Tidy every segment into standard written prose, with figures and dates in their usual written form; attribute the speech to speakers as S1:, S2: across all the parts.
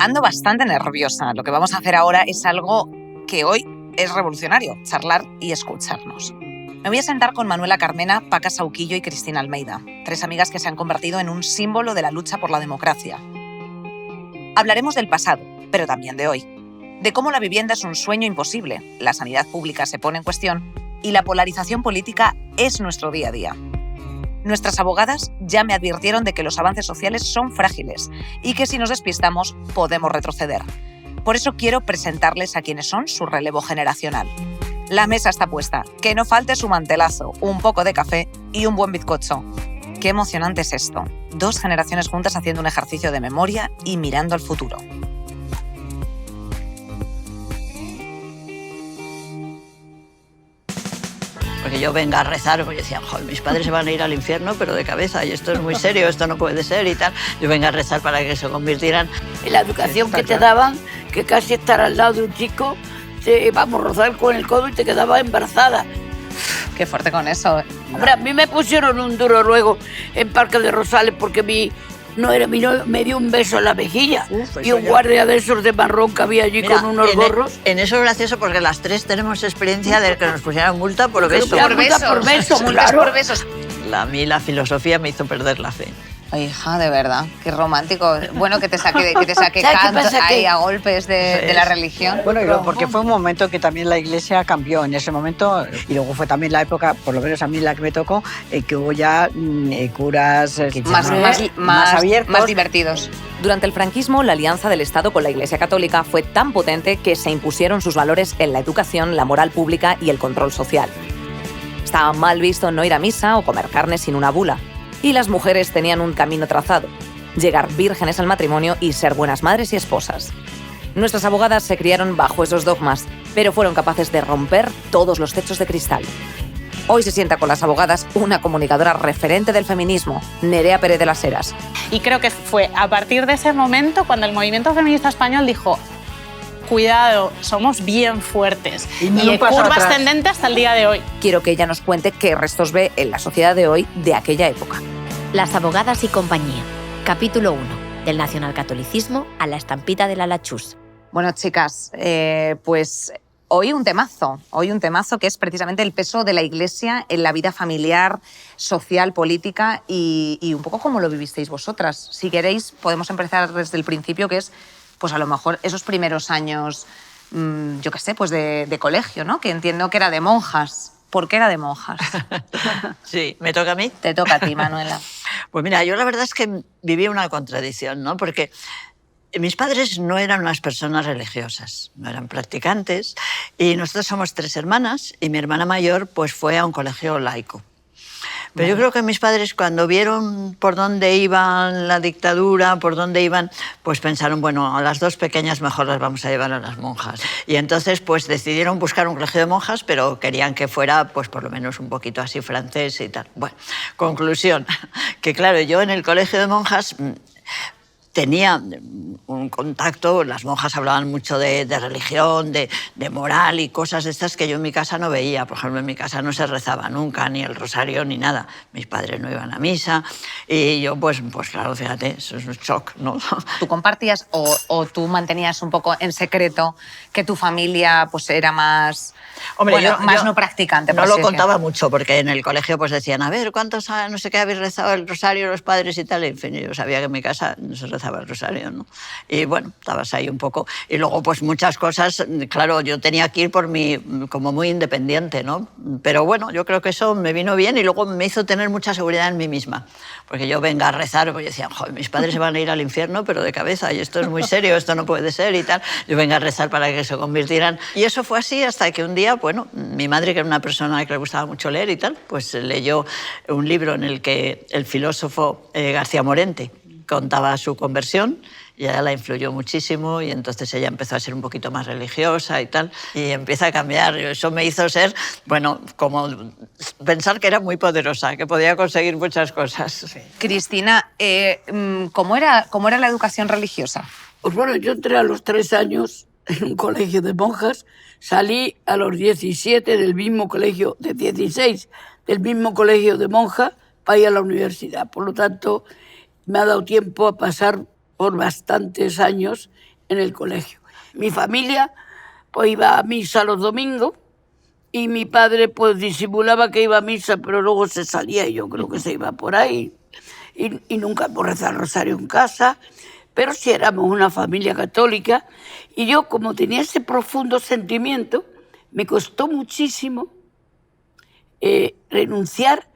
S1: Ando bastante nerviosa. Lo que vamos a hacer ahora es algo que hoy es revolucionario, charlar y escucharnos. Me voy a sentar con Manuela Carmena, Paca Sauquillo y Cristina Almeida, 3 amigas que se han convertido en un símbolo de la lucha por la democracia. Hablaremos del pasado, pero también de hoy. De cómo la vivienda es un sueño imposible, la sanidad pública se pone en cuestión y la polarización política es nuestro día a día. Nuestras abogadas ya me advirtieron de que los avances sociales son frágiles y que si nos despistamos podemos retroceder. Por eso quiero presentarles a quienes son su relevo generacional. La mesa está puesta, que no falte su mantelazo, un poco de café y un buen bizcocho. Qué emocionante es esto. 2 generaciones juntas haciendo un ejercicio de memoria y mirando al futuro.
S2: Porque yo venga a rezar, porque decían, joder, mis padres se van a ir al infierno, pero de cabeza, y esto es muy serio, esto no puede ser y tal. Yo venga a rezar para que se convirtieran.
S3: En la educación que te daban, que casi estar al lado de un chico, te vamos a rozar con el codo y te quedabas embarazada.
S1: Qué fuerte con eso.
S3: Hombre, a mí me pusieron un duro luego en Parque de Rosales porque mi novio me dio un beso en la mejilla. Y un guardia de esos de marrón que había allí. Mira, con unos gorros.
S2: En eso es gracioso porque las 3 tenemos experiencia de que nos pusieran multa por beso.
S3: Por besos,
S1: multas
S3: claro.
S1: por besos.
S2: A mí la filosofía me hizo perder la fe.
S1: Ay, hija, de verdad, qué romántico. Bueno, que te saque
S3: ¿Sabes
S1: Kant
S3: qué pasa?
S1: ahí a golpes de la religión.
S4: Bueno, porque fue un momento que también la Iglesia cambió en ese momento y luego fue también la época, por lo menos a mí la que me tocó, que hubo ya curas más abiertos.
S1: Más divertidos.
S5: Durante el franquismo, la alianza del Estado con la Iglesia Católica fue tan potente que se impusieron sus valores en la educación, la moral pública y el control social. Estaba mal visto no ir a misa o comer carne sin una bula. Y las mujeres tenían un camino trazado: llegar vírgenes al matrimonio y ser buenas madres y esposas. Nuestras abogadas se criaron bajo esos dogmas, pero fueron capaces de romper todos los techos de cristal. Hoy se sienta con las abogadas una comunicadora referente del feminismo, Nerea Pérez de las Heras.
S6: Y creo que fue a partir de ese momento cuando el movimiento feminista español dijo: cuidado, somos bien fuertes. Y curva ascendente hasta el día de hoy.
S5: Quiero que ella nos cuente qué restos ve en la sociedad de hoy de aquella época.
S7: Las abogadas y compañía. Capítulo 1. Del nacionalcatolicismo a la estampita de la Lachús.
S1: Bueno, chicas, pues hoy un temazo que es precisamente el peso de la Iglesia en la vida familiar, social, política y un poco cómo lo vivisteis vosotras. Si queréis, podemos empezar desde el principio, que es pues a lo mejor esos primeros años, yo qué sé, pues de colegio, ¿no? Que entiendo que era de monjas. ¿Por qué era de monjas?
S2: Sí, ¿me toca a mí?
S1: Te toca a ti, Manuela.
S2: Pues mira, yo la verdad es que viví una contradicción, ¿no? Porque mis padres no eran unas personas religiosas, no eran practicantes, y nosotros somos 3 hermanas, y mi hermana mayor pues fue a un colegio laico. Pero yo creo que mis padres, cuando vieron por dónde iba la dictadura, por dónde iban, pues pensaron, bueno, a las 2 pequeñas mejor las vamos a llevar a las monjas. Y entonces pues decidieron buscar un colegio de monjas, pero querían que fuera pues por lo menos un poquito así francés y tal. Bueno, conclusión, que claro, yo en el colegio de monjas tenía un contacto, las monjas hablaban mucho de religión, de moral y cosas de estas que yo en mi casa no veía. Por ejemplo, en mi casa no se rezaba nunca, ni el rosario, ni nada. Mis padres no iban a misa y yo, pues claro, fíjate, eso es un shock, ¿no?
S1: ¿Tú compartías o tú mantenías un poco en secreto que tu familia pues era más...
S2: Hombre,
S1: bueno,
S2: yo
S1: no practicante.
S2: No lo contaba mucho, porque en el colegio pues decían, a ver, ¿cuántos no sé qué habéis rezado el rosario los padres y tal? Y, en fin, yo sabía que en mi casa no se rezaba el rosario, ¿no? Y bueno, estabas ahí un poco. Y luego pues muchas cosas, claro, yo tenía que ir por mí como muy independiente, ¿no? Pero bueno, yo creo que eso me vino bien y luego me hizo tener mucha seguridad en mí misma. Porque yo venga a rezar, porque decían, joder, mis padres se van a ir al infierno, pero de cabeza, y esto es muy serio, esto no puede ser y tal. Yo venga a rezar para que se convirtieran. Y eso fue así hasta que un día, bueno, mi madre, que era una persona que le gustaba mucho leer y tal, pues leyó un libro en el que el filósofo García Morente contaba su conversión y a ella la influyó muchísimo y entonces ella empezó a ser un poquito más religiosa y tal y empieza a cambiar. Eso me hizo ser, bueno, como pensar que era muy poderosa, que podía conseguir muchas cosas. Sí.
S1: Cristina, ¿cómo era la educación religiosa?
S3: Pues bueno, yo entré a los 3 años en un colegio de monjas, salí a los 17 del mismo colegio, de 16, del mismo colegio de monjas para ir a la universidad. Por lo tanto, me ha dado tiempo a pasar por bastantes años en el colegio. Mi familia pues iba a misa los domingos y mi padre pues disimulaba que iba a misa, pero luego se salía y yo creo que se iba por ahí. Y nunca hemos rezado el rosario en casa, pero sí éramos una familia católica. Y yo, como tenía ese profundo sentimiento, me costó muchísimo renunciar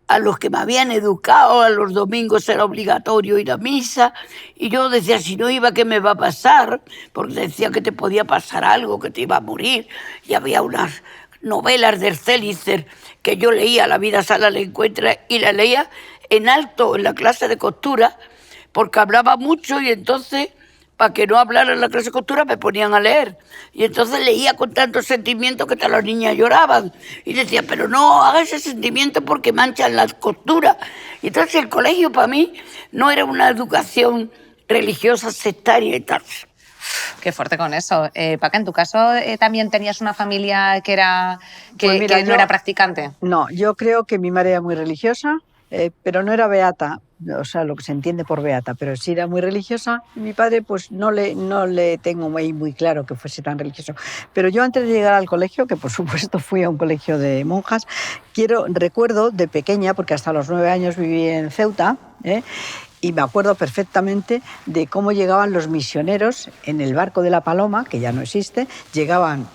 S3: a los que me habían educado. A los domingos era obligatorio ir a misa, y yo decía, si no iba, ¿qué me va a pasar? Porque decía que te podía pasar algo, que te iba a morir, y había unas novelas de Célicer que yo leía, La vida sana la encuentra, y la leía en alto en la clase de costura, porque hablaba mucho, y entonces, para que no hablara en la clase de costura, me ponían a leer. Y entonces leía con tanto sentimiento que todas las niñas lloraban. Y decía, pero no hagas ese sentimiento porque manchan las costuras. Y entonces el colegio para mí no era una educación religiosa, sectaria y tal.
S5: Qué fuerte con eso. Paca, ¿en tu caso también tenías una familia que
S4: Pues mira,
S5: no era practicante?
S4: No, yo creo que mi madre era muy religiosa, pero no era beata, o sea, lo que se entiende por beata, pero sí era muy religiosa. Y mi padre, pues no le tengo muy claro que fuese tan religioso. Pero yo, antes de llegar al colegio, que por supuesto fui a un colegio de monjas, recuerdo de pequeña, porque hasta los 9 años viví en Ceuta, y me acuerdo perfectamente de cómo llegaban los misioneros en el barco de la Paloma, que ya no existe,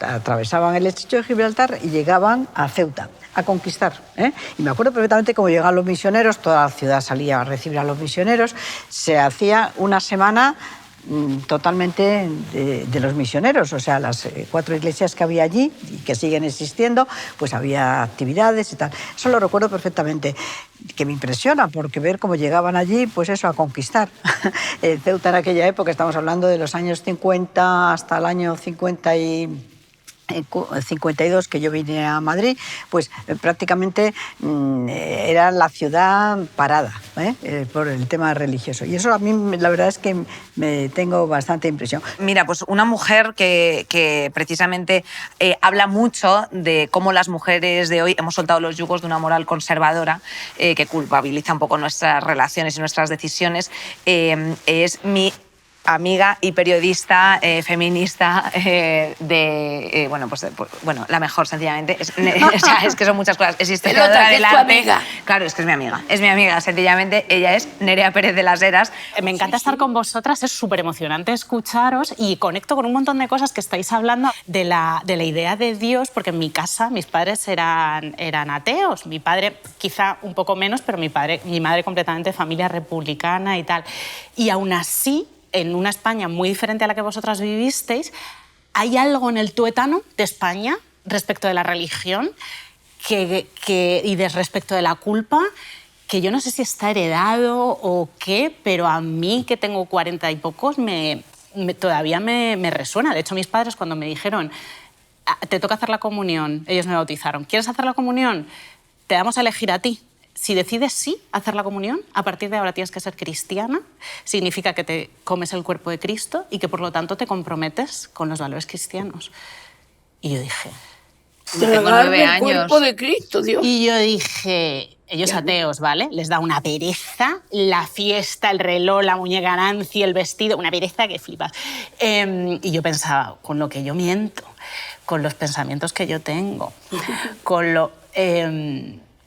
S4: atravesaban el estrecho de Gibraltar y llegaban a Ceuta a conquistar. Y me acuerdo perfectamente cómo llegaban los misioneros, toda la ciudad salía a recibir a los misioneros, se hacía una semana totalmente de los misioneros, o sea, las 4 iglesias que había allí y que siguen existiendo, pues había actividades y tal. Eso lo recuerdo perfectamente, que me impresiona, porque ver cómo llegaban allí, pues eso, a conquistar. Ceuta en aquella época, estamos hablando de los años 50 hasta el año 52, que yo vine a Madrid, pues prácticamente era la ciudad parada por el tema religioso. Y eso a mí la verdad es que me tengo bastante impresión.
S5: Mira, pues una mujer que precisamente habla mucho de cómo las mujeres de hoy hemos soltado los yugos de una moral conservadora que culpabiliza un poco nuestras relaciones y nuestras decisiones, es mi amiga y periodista feminista la mejor, sencillamente. O sea, es que son muchas cosas. Es historiadora del arte. Claro, es que es mi amiga, sencillamente. Ella es Nerea Pérez de las Heras.
S6: Me encanta estar con vosotras, es súper emocionante escucharos y conecto con un montón de cosas que estáis hablando de la idea de Dios, porque en mi casa mis padres eran ateos. Mi padre quizá un poco menos, pero mi madre completamente familia republicana y tal. Y aún así, en una España muy diferente a la que vosotras vivisteis, hay algo en el tuétano de España respecto de la religión y respecto de la culpa, que yo no sé si está heredado o qué, pero a mí, que tengo 40 y pocos, todavía me resuena. De hecho, mis padres, cuando me dijeron, te toca hacer la comunión, ellos me bautizaron, ¿quieres hacer la comunión? Te damos a elegir a ti. Si decides sí hacer la comunión, a partir de ahora tienes que ser cristiana, significa que te comes el cuerpo de Cristo y que por lo tanto te comprometes con los valores cristianos. Y yo dije,
S3: tengo 9 años. El cuerpo de Cristo, Dios.
S6: Y yo dije, ellos ateos, ¿vale? Les da una pereza la fiesta, el reloj, la muñeca Nancy, el vestido, una pereza que flipas. Y yo pensaba, con lo que yo miento, con los pensamientos que yo tengo, con lo...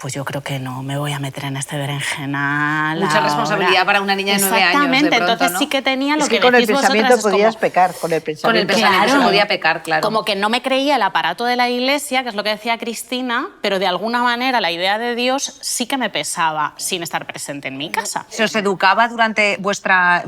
S6: pues yo creo que no me voy a meter en este berenjenal.
S5: Mucha responsabilidad para una niña de 9 años.
S6: Exactamente, entonces sí que tenía lo que
S4: con el
S6: decís
S4: pensamiento
S6: vosotras,
S4: podías pecar, con el pensamiento.
S5: Con el pensamiento se podía pecar, claro.
S6: Como que no me creía el aparato de la Iglesia, que es lo que decía Cristina, pero de alguna manera la idea de Dios sí que me pesaba sin estar presente en mi casa.
S5: ¿Se os educaba durante vuestra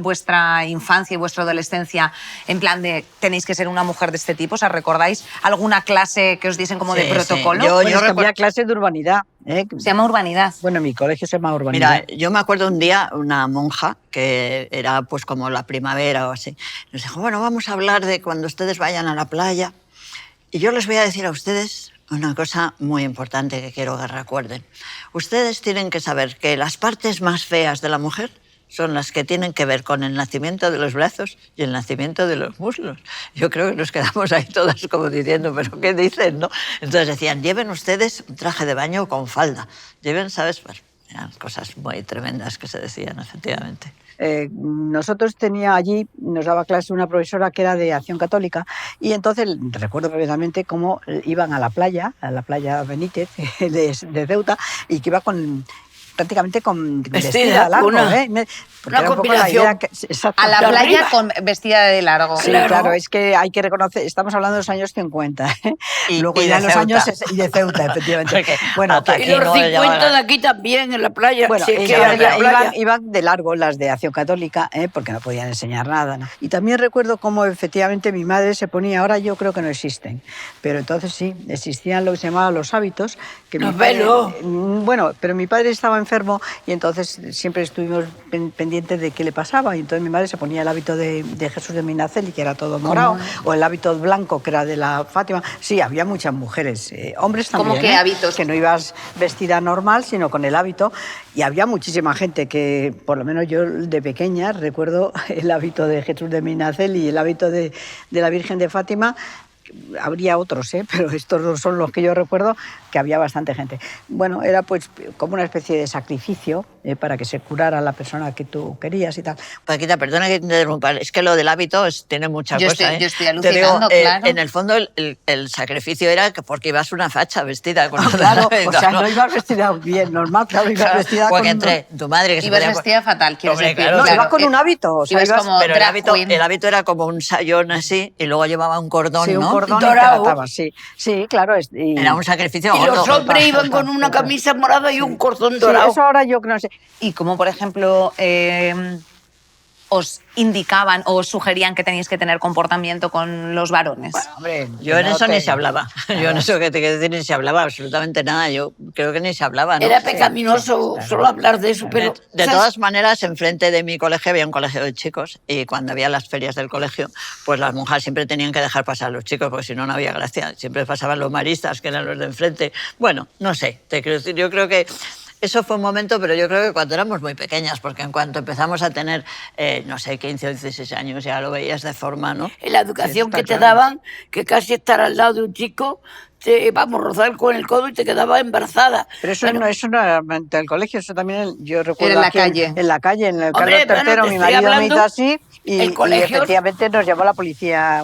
S5: infancia y vuestra adolescencia en plan de tenéis que ser una mujer de este tipo? ¿Os recordáis alguna clase que os diesen como de protocolo?
S4: Sí. Yo recuerdo clase de urbanidad.
S5: Se llama urbanidad.
S4: Bueno, mi colegio se llama urbanidad.
S2: Mira, yo me acuerdo un día una monja que era pues como la primavera o así. Nos dijo, bueno, vamos a hablar de cuando ustedes vayan a la playa. Y yo les voy a decir a ustedes una cosa muy importante que quiero que recuerden. Ustedes tienen que saber que las partes más feas de la mujer son las que tienen que ver con el nacimiento de los brazos y el nacimiento de los muslos. Yo creo que nos quedamos ahí todas como diciendo, ¿pero qué dicen, no? Entonces decían, lleven ustedes un traje de baño con falda. Lleven, ¿sabes? Bueno, eran cosas muy tremendas que se decían, efectivamente.
S4: nosotros nos daba clase una profesora que era de Acción Católica, y entonces recuerdo perfectamente cómo iban a la playa Benítez de Ceuta, y que iba prácticamente con vestida largo, porque era un poco la idea
S1: A la playa vestida de largo.
S4: Sí, claro, es que hay que reconocer, estamos hablando de los años 50, luego ya los años y de Ceuta, efectivamente.
S3: Bueno, y los 50 de aquí también, en la playa.
S4: Bueno, iban de largo las de Acción Católica, porque no podían enseñar nada, ¿no? Y también recuerdo cómo efectivamente mi madre se ponía, ahora yo creo que no existen, pero entonces sí, existían lo que se llamaban los hábitos.
S3: Los velos.
S4: Bueno, pero mi padre estaba enfermo y entonces siempre estuvimos pendientes de qué le pasaba, y entonces mi madre se ponía el hábito de Jesús de Minaceli, que era todo morado, o el hábito blanco, que era de la Fátima. Sí, había muchas mujeres, hombres también.
S1: ¿Cómo qué hábitos?
S4: Que no ibas vestida normal, sino con el hábito, y había muchísima gente que, por lo menos yo de pequeña, recuerdo el hábito de Jesús de Minaceli y el hábito de la Virgen de Fátima. Habría otros, pero estos son los que yo recuerdo, que había bastante gente. Bueno, era pues como una especie de sacrificio para que se curara la persona que tú querías y tal.
S2: Paquita, perdona que te interrumpa, es que lo del hábito tiene mucha cosa.
S1: Yo estoy alucinando, claro.
S2: En el fondo el sacrificio era que porque ibas una facha vestida.
S4: Claro, o sea, no ibas vestida bien, normal, claro, ibas vestida
S2: porque entre tu madre... que
S1: ibas vestida fatal, quieres decir.
S2: Claro,
S4: no, ibas con un hábito. O sea,
S1: ibas como
S2: pero el hábito era como un sayón así, y luego llevaba un cordón,
S4: sí,
S2: ¿no?
S4: Un cordón
S3: dorado.
S4: Sí, claro.
S2: Era un sacrificio
S3: Y
S2: gordo.
S3: los hombres iban con una camisa morada y un cordón dorado.
S4: Sí, eso ahora yo no sé.
S1: Y como, por ejemplo, os indicaban o os sugerían que teníais que tener comportamiento con los varones.
S4: Bueno, hombre,
S2: Yo en eso ni se hablaba. Yo en eso que te quiero decir ni se hablaba absolutamente nada. Yo creo que ni se hablaba, ¿no?
S3: Era pecaminoso solo hablar de eso, pero...
S2: De todas maneras, enfrente de mi colegio había un colegio de chicos, y cuando había las ferias del colegio, pues las monjas siempre tenían que dejar pasar a los chicos, porque si no, no había gracia. Siempre pasaban los maristas, que eran los de enfrente. Bueno, no sé, te quiero decir, yo creo que eso fue un momento, pero yo creo que cuando éramos muy pequeñas, porque en cuanto empezamos a tener, no sé, 15 o 16 años, ya lo veías de forma, ¿no?
S3: En la educación que te daban, que casi estar al lado de un chico, rozar con el codo y te quedabas embarazada.
S4: Pero eso no era ante el colegio, eso también yo recuerdo.
S1: En la calle.
S4: En la calle, en el
S3: Hombre,
S4: Carlos III, mi marido me hizo así, y efectivamente nos llamó la policía.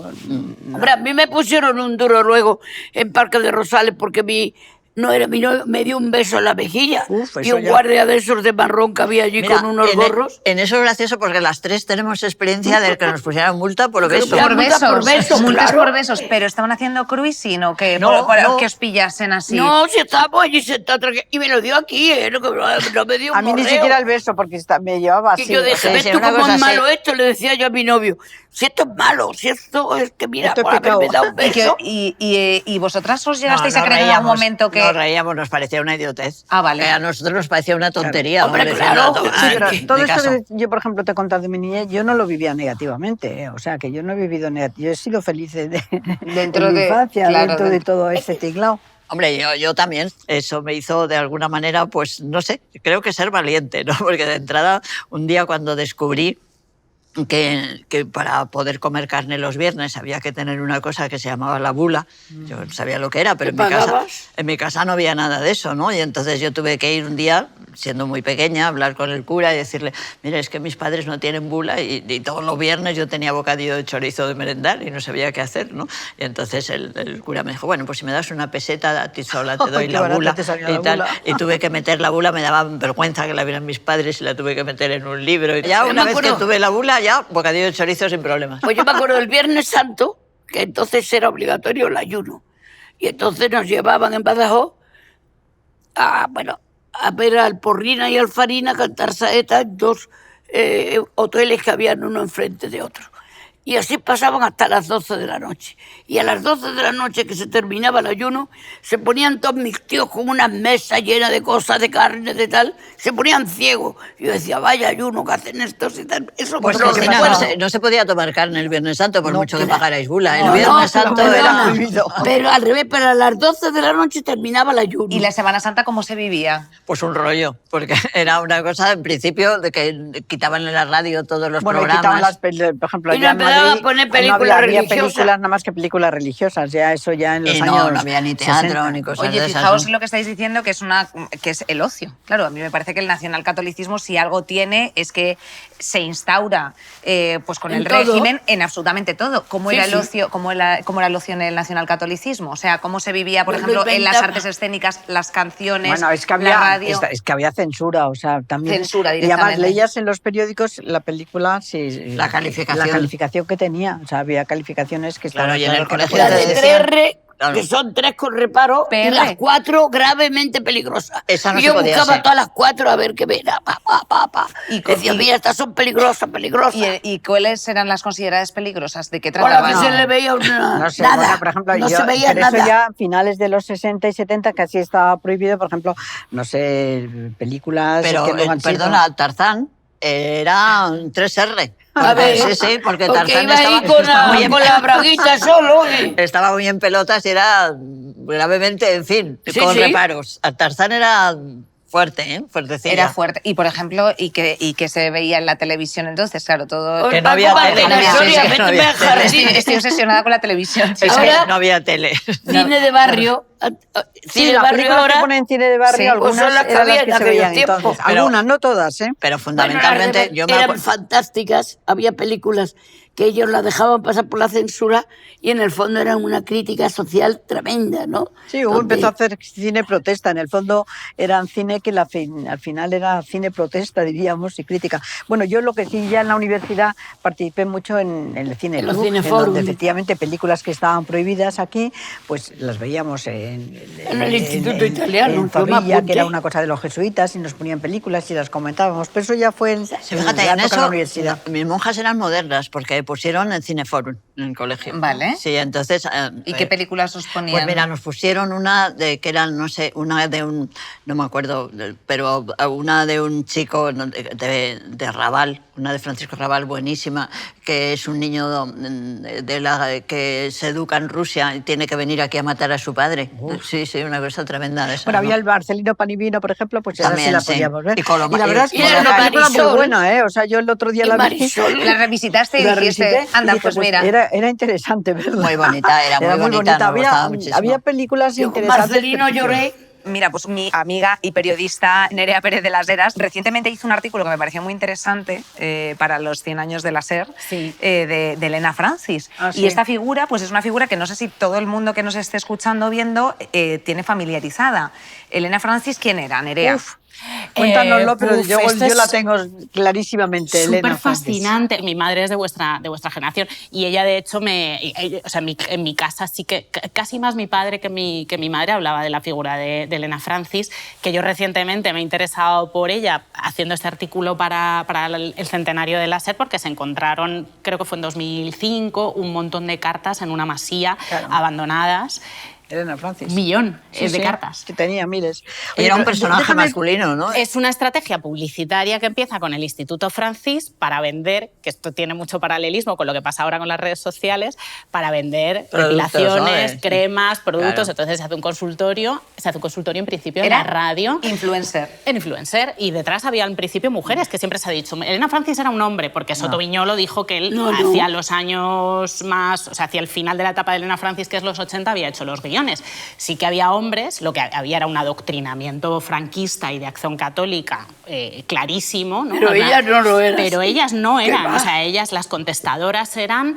S3: Hombre, a mí me pusieron un duro luego en Parque de Rosales porque mi novio me dio un beso en la mejilla. Y un guardia de esos de marrón que había allí. Mira, con unos gorros.
S2: En eso es gracioso porque las tres tenemos experiencia de que nos pusieran multa por besos.
S1: Por besos, multas
S3: claro.
S1: por besos. Pero estaban haciendo cruising o que,
S2: No,
S1: que os pillasen así.
S3: No, si estábamos allí sentados y me lo dio aquí, no me dio un
S4: A mí ni
S3: morreo.
S4: siquiera el beso, porque me llevaba así.
S3: Y yo dije, ¿ves tú cómo es malo esto? Le decía yo a mi novio. Si esto es malo, si esto es que mira,
S4: Esto es
S3: por haberme
S4: pecado.
S3: dado un beso.
S1: Y vosotras os llegasteis
S2: No,
S1: a creer en algún momento que...
S2: Nos reíamos, nos parecía una idiotez.
S1: Ah, vale.
S2: A nosotros nos parecía una tontería.
S3: Hombre,
S2: decir,
S3: claro.
S2: no,
S4: Sí, pero todo
S2: ni
S4: esto
S2: caso.
S4: que yo, por ejemplo, te he contado de mi niñez, yo no lo vivía negativamente. O sea, que yo no he vivido negativamente. Yo he sido feliz
S1: Dentro
S4: en mi
S1: de-
S4: infancia,
S1: claro,
S4: dentro de
S1: dentro-
S4: todo ese tinglao.
S2: Hombre, yo también. Eso me hizo de alguna manera, pues no sé, creo que ser valiente, ¿no? Porque de entrada, un día cuando descubrí que para poder comer carne los viernes había que tener una cosa que se llamaba la bula. Yo no sabía lo que era, pero
S3: ¿Te pagabas?
S2: en mi casa no había nada de eso, ¿no? Y entonces yo tuve que ir un día, siendo muy pequeña, a hablar con el cura y decirle, mira, es que mis padres no tienen bula y todos los viernes yo tenía bocadillo de chorizo de merendar y no sabía qué hacer, ¿no? Y entonces el cura me dijo, bueno, pues si me das una peseta, a ti sola te doy
S4: Qué
S2: la
S4: barata
S2: bula
S4: te salió
S2: y
S4: la
S2: tal.
S4: bula.
S2: Y tuve que meter la bula, me daba vergüenza que la vieran mis padres y la tuve que meter en un libro. Y ya
S3: Yo
S2: una
S3: me
S2: vez que
S3: acuerdo.
S2: tuve la bula, ya bocadillo de chorizo sin problemas.
S3: Pues yo me acuerdo del Viernes Santo, que entonces era obligatorio el ayuno. Y entonces nos llevaban en Badajoz a ver al Porrina y al Farina cantar saetas en dos hoteles que habían uno enfrente de otro. Y así pasaban hasta las 12 de la noche. Y a las 12 de la noche que se terminaba el ayuno, se ponían todos mis tíos con unas mesas llenas de cosas, de carne, de tal, se ponían ciegos. Y yo decía, vaya ayuno que hacen estos y tal. Eso
S2: Pues
S3: no lo
S2: Cristina,
S3: recuerdo.
S2: no se podía tomar carne el Viernes Santo por mucho que pagarais bula. El
S3: No,
S2: Viernes
S3: no,
S2: Santo
S3: pero
S2: era...
S3: perdona, pero al revés, pero a las 12 de la noche terminaba el ayuno.
S1: ¿Y la Semana Santa cómo se vivía?
S2: Pues un rollo, porque era una cosa, en principio, de que quitaban en la radio todos los
S4: Bueno, y
S2: programas.
S4: quitaban por ejemplo,
S3: Y no
S4: ya en
S3: mandaban a poner películas
S4: había
S3: religiosas.
S4: películas nada más que películas religiosas, ya eso ya en los
S2: Y
S4: años
S2: no había ni teatro
S4: 60.
S2: ni cosas
S1: Oye,
S2: de esas.
S1: fijaos
S2: ¿no?
S1: lo que estáis diciendo, que es el ocio. Claro, a mí me parece que el nacionalcatolicismo, si algo tiene, es que se instaura pues con
S3: En
S1: el
S3: todo.
S1: régimen en absolutamente todo. ¿Cómo
S3: Sí,
S1: era el
S3: sí.
S1: ocio? ¿Cómo era el ocio en el nacionalcatolicismo? O sea, cómo se vivía, por
S3: Lo
S1: ejemplo, en las
S3: inventaba.
S1: artes escénicas, las canciones,
S4: Bueno, es que
S1: la
S4: había,
S1: radio.
S4: es que había censura, o sea, también.
S1: Censura
S4: Y además
S1: directamente.
S4: leías en los periódicos la película, sí,
S2: La calificación.
S4: la calificación que tenía, o sea, había calificaciones que
S2: Claro,
S4: estaban
S2: y en el
S4: claro que no
S2: colegio
S3: La
S4: podías
S2: te
S3: de
S2: decían-
S3: 3R,
S2: Claro.
S3: que son 3 con reparo, y
S1: PR.
S3: las 4 gravemente peligrosas.
S2: Esa no
S3: y
S2: se
S3: yo
S2: podía
S3: buscaba
S2: ser.
S3: todas las 4 a ver qué era.
S1: Y
S3: Decía, mira, estas son peligrosas.
S1: ¿Y cuáles eran las consideradas peligrosas? ¿De qué
S3: Por la que
S1: trataban?
S3: se le veía una,
S4: No sé,
S3: nada.
S4: bueno, por ejemplo,
S3: no
S4: yo,
S3: se veía
S4: pero
S3: nada.
S4: eso ya a finales de los 60 y 70 casi estaba prohibido, por ejemplo, no sé, películas
S2: Pero,
S4: que luego han sido-
S2: perdona, Tarzán era un 3R.
S3: A ver,
S2: Sí, porque
S3: porque
S2: Tarzán
S3: iba ahí
S2: estaba muy en-
S3: con la braguita solo.
S2: estaba muy en pelotas y era gravemente, en fin,
S3: Sí,
S2: con
S3: sí.
S2: reparos. A Tarzán era fuerte, ¿eh? Fuertecilla.
S1: Era fuerte. Y, por ejemplo, ¿y que se veía en la televisión entonces? Claro, todo...
S2: Que no había tele,
S3: Martínez,
S2: no había
S3: Soria,
S2: tele, no
S3: méteme
S2: había
S3: al
S2: tele.
S3: jardín.
S1: Estoy obsesionada con la televisión.
S2: Es que
S3: Ahora-
S2: no había tele.
S3: Cine de barrio.
S4: Sí,
S3: Cine de
S4: las
S3: barrio
S4: películas
S3: ahora.
S4: que ponen cine de barrio,
S1: Sí,
S4: algunas
S3: pues son las que
S4: eran
S3: había
S4: las
S3: en
S4: que se
S3: aquellos
S4: veían
S3: tiempos.
S4: entonces.
S2: Pero-
S4: Algunas, no todas, ¿eh?
S2: Pero
S3: Bueno,
S2: fundamentalmente yo me
S3: eran
S2: acuerdo...
S3: fantásticas. Había películas que ellos las dejaban pasar por la censura y en el fondo eran una crítica social tremenda, ¿no?
S4: Sí, hubo
S3: Donde-
S4: empezó a hacer cine protesta. En el fondo eran cine que al final era cine protesta, diríamos, y crítica. Bueno, yo lo que sí, ya en la universidad participé mucho en el cine
S3: En los
S4: club, en
S3: cineforum.
S4: donde efectivamente películas que estaban prohibidas aquí, pues las veíamos en
S3: el Instituto Italiano,
S4: en
S3: yo me
S4: Zorrilla, que
S3: apunté.
S4: era una cosa de los jesuitas, y nos ponían películas y las comentábamos. Pero eso ya fue en
S2: Sí,
S4: en
S2: fíjate,
S4: la
S2: en
S4: época de la
S2: eso
S4: universidad.
S2: mis monjas eran modernas porque pusieron el Cineforum en el colegio.
S1: Vale.
S2: Sí, entonces...
S1: ¿Y qué películas os ponían?
S2: Pues mira, nos pusieron una de que era, no sé, una de un, no me acuerdo, pero una de un chico de Raval, una de Francisco Raval, buenísima, que es un niño que se educa en Rusia y tiene que venir aquí a matar a su padre. Sí, sí, una cosa tremenda de esa.
S4: Bueno, había
S2: ¿no?
S4: el Marcelino Panivino, por ejemplo, pues esa sí
S2: También,
S4: la
S2: sí.
S4: podíamos ver.
S2: Y Coloma-
S4: la verdad es
S2: y
S4: que era una
S3: Coloma-
S4: película muy
S3: Marisol.
S4: buena, ¿eh? O sea, yo el otro día
S3: Y
S4: la vi.
S3: Marisol.
S1: La revisitaste y
S4: La
S1: dijiste,
S4: revisité y
S1: anda,
S4: dije,
S1: pues mira.
S4: Era interesante verla.
S2: Muy bonita, era muy bonita, me gustaba muchísimo.
S4: Había películas
S3: Yo con
S4: interesantes.
S3: Marcelino
S4: pero-
S3: lloré.
S1: Mira, pues mi amiga y periodista Nerea Pérez de las Heras recientemente hizo un artículo que me pareció muy interesante para los 100 años de la SER,
S6: Sí.
S1: de Elena Francis.
S4: Ah, sí.
S1: Y esta figura, pues es una figura que no sé si todo el mundo que nos esté escuchando o viendo tiene familiarizada. Elena Francis, ¿quién era, Nerea?
S4: Uf, cuéntanoslo, pero
S6: Uf,
S4: yo
S6: esto
S4: la
S6: es
S4: tengo clarísimamente. Elena
S6: Súper
S4: Francis.
S6: fascinante. Mi madre es de vuestra generación y ella, de hecho, o sea, en mi casa sí que casi más mi padre que mi madre hablaba de la figura de Elena Francis, que yo recientemente me he interesado por ella haciendo este artículo para el centenario de la SER, porque se encontraron, creo que fue en 2005, un montón de cartas en una masía
S4: Claro.
S6: abandonadas.
S4: Elena Francis.
S6: Un millón
S4: Sí,
S6: de
S4: sí,
S6: cartas.
S4: Que tenía miles.
S2: Y era un
S4: pero
S2: personaje
S4: déjame-
S2: masculino, ¿no?
S6: Es una estrategia publicitaria que empieza con el Instituto Francis para vender, que esto tiene mucho paralelismo con lo que pasa ahora con las redes sociales, para vender
S2: Productos,
S6: depilaciones,
S2: ¿no? Sí.
S6: cremas, productos.
S2: Claro.
S6: Entonces se hace un consultorio en principio en
S1: Era
S6: la radio.
S1: influencer.
S6: En influencer, y detrás había al principio mujeres, que siempre se ha dicho. Elena Francis era un hombre, porque Soto Viñolo dijo que él
S3: No, no.
S6: hacia los años más, o sea, hacia el final de la etapa de Elena Francis, que es los 80, había hecho los guiones. Sí que había hombres, lo que había era un adoctrinamiento franquista y de acción católica clarísimo, ¿no?
S3: Pero ellas no lo eran.
S6: Pero ellas no
S3: ¿Qué
S6: eran,
S3: va?
S6: o sea, ellas, las contestadoras eran...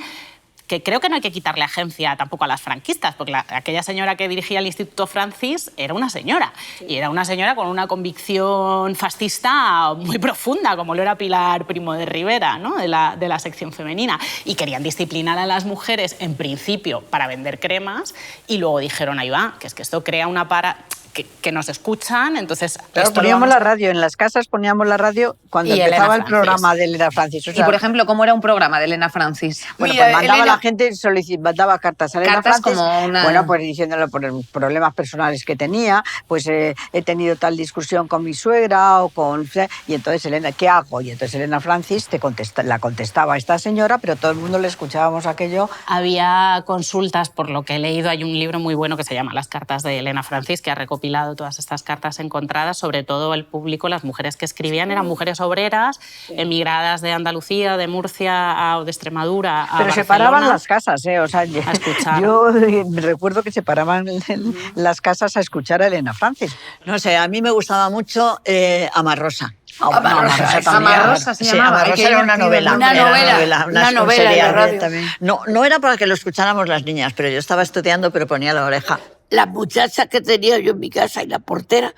S6: Que creo que no hay que quitarle agencia tampoco a las franquistas, porque aquella señora que dirigía el Instituto Francis era una señora, y era una señora con una convicción fascista muy profunda, como lo era Pilar Primo de Rivera, ¿no? de la sección femenina, y querían disciplinar a las mujeres, en principio, para vender cremas, y luego dijeron, ahí va, que es que esto crea una que nos escuchan, entonces...
S4: Claro,
S6: esto lo
S4: poníamos
S6: vamos-
S4: la radio, en las casas poníamos la radio cuando
S6: Y Elena
S4: empezaba el
S6: Francis.
S4: programa de Elena Francis. O
S1: Y,
S4: sea,
S1: por ejemplo, ¿cómo era un programa de Elena Francis?
S4: bueno,
S3: Mira,
S4: pues mandaba
S3: Elena-
S4: la gente, mandaba cartas a Elena
S1: Cartas
S4: Francis,
S1: como una-
S4: bueno, pues diciéndole por los problemas personales que tenía, pues he tenido tal discusión con mi suegra o con... Y entonces Elena, ¿qué hago? Y entonces Elena Francis la contestaba a esta señora, pero todo el mundo le escuchábamos aquello.
S6: Había consultas, por lo que he leído, hay un libro muy bueno que se llama Las cartas de Elena Francis, que ha recopilado todas estas cartas encontradas, sobre todo el público, las mujeres que escribían eran mujeres obreras, emigradas de Andalucía, de Murcia o de Extremadura a
S4: Pero
S6: Barcelona,
S4: separaban las casas, o sea,
S6: a escuchar.
S4: yo recuerdo que separaban las casas a escuchar a Elena Francis.
S2: No sé, a mí me gustaba mucho Amarrosa.
S3: Amarrosa,
S2: también.
S1: Amarrosa se
S2: Sí,
S1: llamaba.
S2: Amarrosa
S1: Ay, qué
S2: era una
S1: divertido.
S2: novela.
S3: Una
S2: era
S3: novela,
S2: una
S3: en la
S2: serie
S3: radio.
S4: También.
S2: No era para que lo escucháramos las niñas, pero yo estaba estudiando, pero ponía la oreja.
S3: Las muchachas que tenía yo en mi casa y la portera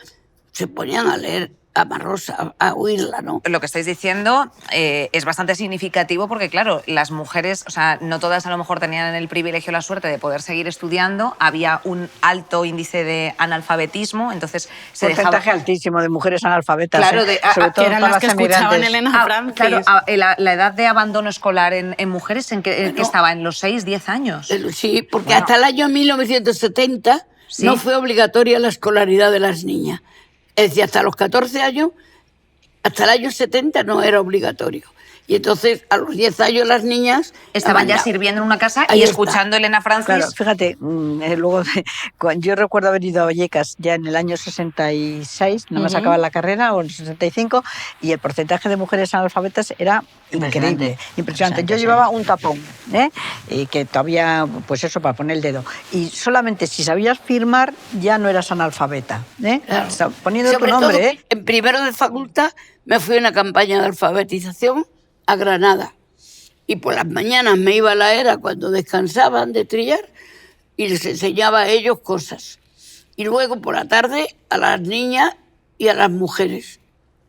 S3: se ponían a leer Amarrosa, a oírla, ¿no?
S1: Lo que estáis diciendo es bastante significativo porque, claro, las mujeres, o sea, no todas a lo mejor tenían el privilegio, la suerte de poder seguir estudiando. Había un alto índice de analfabetismo, entonces se
S4: Porcentaje
S1: dejaba...
S4: altísimo de mujeres analfabetas,
S1: Claro,
S4: sobre todo
S6: que eran
S4: para
S6: las que
S4: las
S6: escuchaban
S4: emigrantes.
S6: Elena Francis.
S1: Claro, la edad de abandono escolar en mujeres, ¿en qué estaba? ¿En los 6, 10 años?
S3: Sí, porque
S1: Bueno.
S3: hasta el año 1970
S1: Sí.
S3: no fue obligatoria la escolaridad de las niñas. Es decir, hasta los 14 años, hasta el año 70 no era obligatorio. Y entonces a los 10 años las niñas...
S1: Estaban ya
S3: mandaban.
S1: sirviendo en una casa
S3: Ahí
S1: y
S3: está.
S1: escuchando Elena Francis.
S4: Claro, fíjate, luego yo recuerdo haber ido a Vallecas ya en el año 66, nada más acababa la carrera, o en el 65, y el porcentaje de mujeres analfabetas era increíble, impresionante. Yo llevaba un tapón, y que todavía, pues eso, para poner el dedo. Y solamente si sabías firmar ya no eras analfabeta.
S3: Claro.
S4: O sea, poniendo
S3: Sobre
S4: tu nombre,
S3: todo, en primero de facultad me fui a una campaña de alfabetización a Granada. Y por las mañanas me iba a la era cuando descansaban de trillar y les enseñaba a ellos cosas. Y luego por la tarde a las niñas y a las mujeres.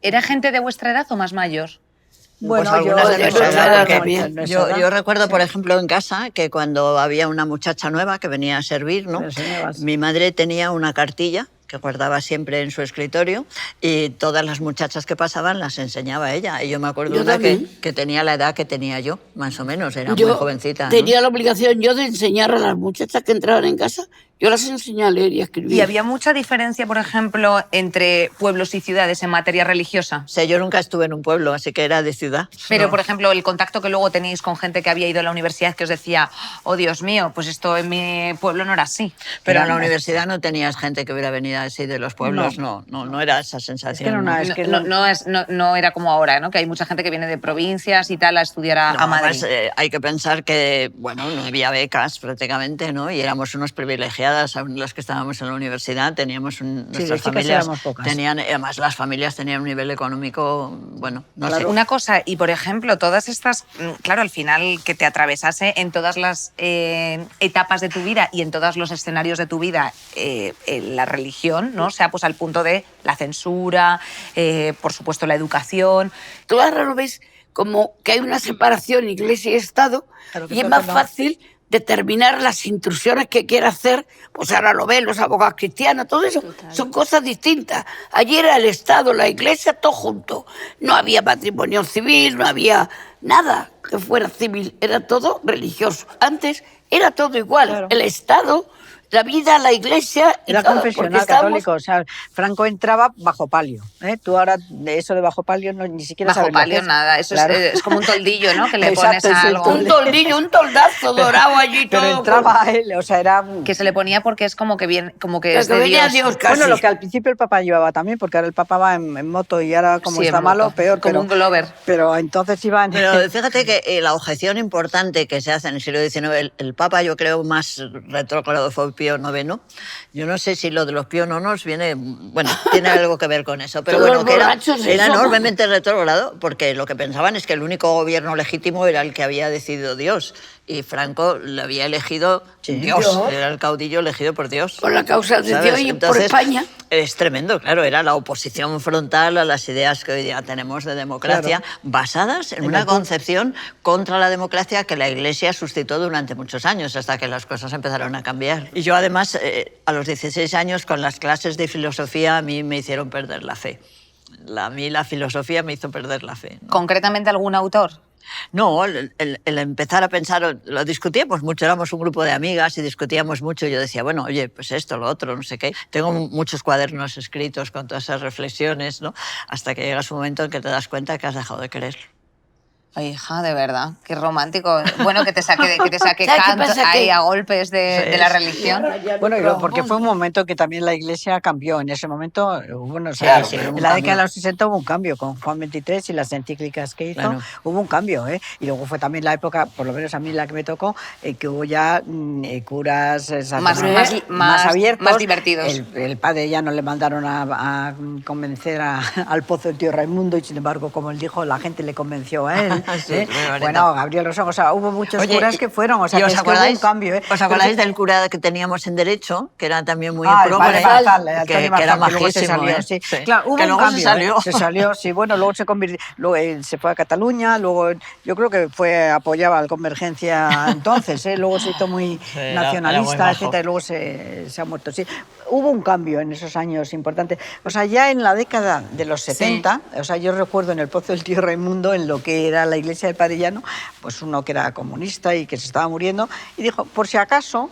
S1: ¿Era gente de vuestra edad o más mayor?
S4: Bueno,
S2: Pues algunas de
S3: yo-
S2: nuestra
S3: yo-
S2: edad,
S3: yo-
S2: porque yo recuerdo, por ejemplo, en casa, que cuando había una muchacha nueva que venía a servir, ¿no?
S4: Me enseñabas.
S2: Mi madre tenía una cartilla que guardaba siempre en su escritorio y todas las muchachas que pasaban las enseñaba ella. Y yo me acuerdo
S3: Yo
S2: una
S3: también.
S2: que tenía la edad que tenía yo, más o menos, era
S3: Yo
S2: muy jovencita. ¿no?
S3: tenía la obligación yo de enseñar a las muchachas que entraban en casa, yo las enseñé a leer y a escribir.
S1: ¿Y había mucha diferencia, por ejemplo, entre pueblos y ciudades en materia religiosa?
S2: O sea, yo nunca estuve en un pueblo, así que era de ciudad.
S1: Pero,
S2: No.
S1: por ejemplo, el contacto que luego tenéis con gente que había ido a la universidad que os decía, oh, Dios mío, pues esto en mi pueblo no era así.
S2: Pero en
S4: Era-
S2: la universidad no tenías gente que hubiera venido así de los pueblos, no era esa sensación.
S4: Es que era una-
S2: ¿no?
S4: es que
S1: No era como ahora, ¿no? Que hay mucha gente que viene de provincias y tal a estudiar a
S2: No,
S1: Madrid.
S2: además, hay que pensar que, bueno, no había becas prácticamente, ¿no? Y éramos unos privilegiadas, aún los que estábamos en la universidad, teníamos nuestras
S4: chicas
S2: familias
S4: éramos pocas.
S2: tenían, además las familias tenían un nivel económico, bueno, no sé.
S1: Una cosa, y por ejemplo, todas estas, claro, al final que te atravesase en todas las etapas de tu vida y en todos los escenarios de tu vida la religión, ¿no? O sea, pues al punto de la censura, por supuesto la educación.
S3: Tú ahora lo ves como que hay una separación iglesia y Estado
S4: Claro que
S3: y es
S4: todo
S3: más
S4: no.
S3: fácil determinar las intrusiones que quiere hacer, pues ahora lo ven los abogados cristianos, todo eso son cosas distintas. Allí era el Estado, la iglesia, todo junto. No había matrimonio civil, no había nada que fuera civil, era todo religioso. Antes era todo igual,
S4: Claro.
S3: el Estado, la vida, la iglesia... y
S4: Era
S3: todo,
S4: confesional
S3: porque estábamos-
S4: católico, o sea, Franco entraba bajo palio. Tú ahora de eso de bajo palio no, ni siquiera
S1: Bajo
S4: sabes lo que
S1: palio
S4: es.
S1: nada, eso
S4: Claro.
S1: es como un toldillo, ¿no? Que le
S4: Exacto,
S1: pones a
S4: sí,
S1: algo.
S3: Un toldillo, un toldazo dorado allí
S4: Pero
S3: todo.
S4: entraba a él, o sea, era...
S1: Que se le ponía porque es como que bien, como que
S3: Pero
S1: es
S3: que
S1: de
S3: venía
S1: Dios.
S3: Dios casi.
S4: Bueno, lo que al principio el Papa llevaba también, porque ahora el Papa va en moto y ahora como
S1: Sí,
S4: está
S1: en
S4: malo,
S1: moto.
S4: peor.
S1: Como un Glover.
S4: Pero entonces iban...
S2: Pero fíjate que la objeción importante que se hace en el siglo XIX, el Papa yo creo más retrógrado fue Pío IX. Yo no sé si lo de los Pío IX viene, bueno, tiene algo que ver con eso, pero
S3: Todos
S2: bueno,
S3: los
S2: que era
S3: borrachos eso, ¿no?
S2: enormemente retrógrado porque lo que pensaban es que el único gobierno legítimo era el que había decidido Dios y Franco lo había elegido Dios,
S3: Dios.
S2: era el caudillo elegido por Dios.
S3: Por la causa de
S2: ¿Sabes?
S3: Dios y por
S2: Entonces,
S3: España.
S2: Es tremendo, claro, era la oposición frontal a las ideas que hoy día tenemos de democracia, basadas en una concepción contra la democracia que la Iglesia suscitó durante muchos años, hasta que las cosas empezaron a cambiar. Y yo además, a los 16 años, con las clases de filosofía, a mí me hicieron perder la fe. A mí la filosofía me hizo perder la fe, ¿no?
S1: ¿Concretamente algún autor?
S2: No, el empezar a pensar, lo discutíamos mucho, éramos un grupo de amigas y discutíamos mucho. Yo decía, bueno, oye, pues esto, lo otro, no sé qué. Tengo muchos cuadernos escritos con todas esas reflexiones, ¿no? Hasta que llega un momento en que te das cuenta que has dejado de creer.
S1: Ay, hija, de verdad, qué romántico. Bueno, que te saque
S3: ¿Sabes qué
S1: Kant
S3: pasa?
S1: ahí
S3: Que-
S1: a golpes de la religión.
S4: Bueno, porque fue un momento que también la Iglesia cambió. En ese momento, bueno,
S3: Claro,
S2: sí,
S4: en
S2: hubo un
S4: la década
S2: cambio.
S4: de los 60 hubo un cambio con Juan XXIII y las encíclicas que hizo.
S2: Claro.
S4: Hubo un cambio, ¿eh? Y luego fue también la época, por lo menos a mí la que me tocó, que hubo ya curas
S1: Más
S4: abiertos.
S1: más divertidos.
S4: El padre ya no le mandaron a convencer al pozo del tío Raimundo y, sin embargo, como él dijo, la gente le convenció a él.
S2: Sí,
S4: ¿eh?
S2: muy bonito.
S4: Bueno, Gabriel Rosón, o sea, hubo muchos
S2: Oye,
S4: curas que fueron, o sea,
S2: ¿y
S4: que
S2: os
S4: es que hubo
S2: acordáis,
S4: un cambio, ¿eh?
S2: ¿os acordáis del cura que teníamos en Derecho, que era también muy
S4: Ah, el
S2: progre,
S4: padre Marzal,
S2: que
S4: Antonio
S2: era
S4: Marzal, que luego se
S2: majísimo,
S4: salió,
S2: ¿eh?
S4: sí.
S2: Sí.
S4: Claro, hubo
S2: Que
S4: un
S2: luego
S4: cambio,
S2: se salió.
S4: se salió, sí, bueno, luego se convirtió, luego se fue a Cataluña, luego yo creo que apoyaba al Convergencia entonces, luego se hizo muy
S2: era
S4: nacionalista,
S2: muy majo.
S4: etcétera, y luego se ha muerto, sí. Hubo un cambio en esos años importantes. O sea, ya en la década de los 70, o sea, yo recuerdo en el Pozo del Tío Raimundo, en lo que era la iglesia del Padre Llano, pues uno que era comunista y que se estaba muriendo, y dijo, por si acaso,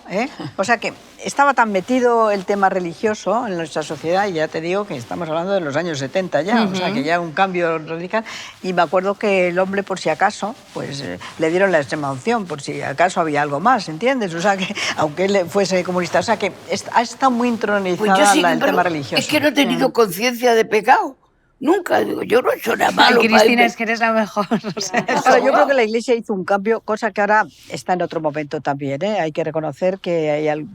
S4: o sea que estaba tan metido el tema religioso en nuestra sociedad, y ya te digo que estamos hablando de los años 70 ya, o sea que ya un cambio radical, y me acuerdo que el hombre, por si acaso, pues le dieron la extrema opción, por si acaso había algo más, ¿entiendes? O sea que, aunque él fuese comunista, o sea que ha estado muy intronizada
S3: Pues yo sí,
S4: el
S3: pero
S4: tema religioso.
S3: es que no he tenido conciencia de pecado. Nunca, digo, yo no he hecho nada
S1: Ay,
S3: malo.
S1: Cristina,
S3: padre.
S1: es que eres la mejor. O sea,
S4: Claro, yo creo que la Iglesia hizo un cambio, cosa que ahora está en otro momento también, ¿eh? Hay que reconocer que hay algo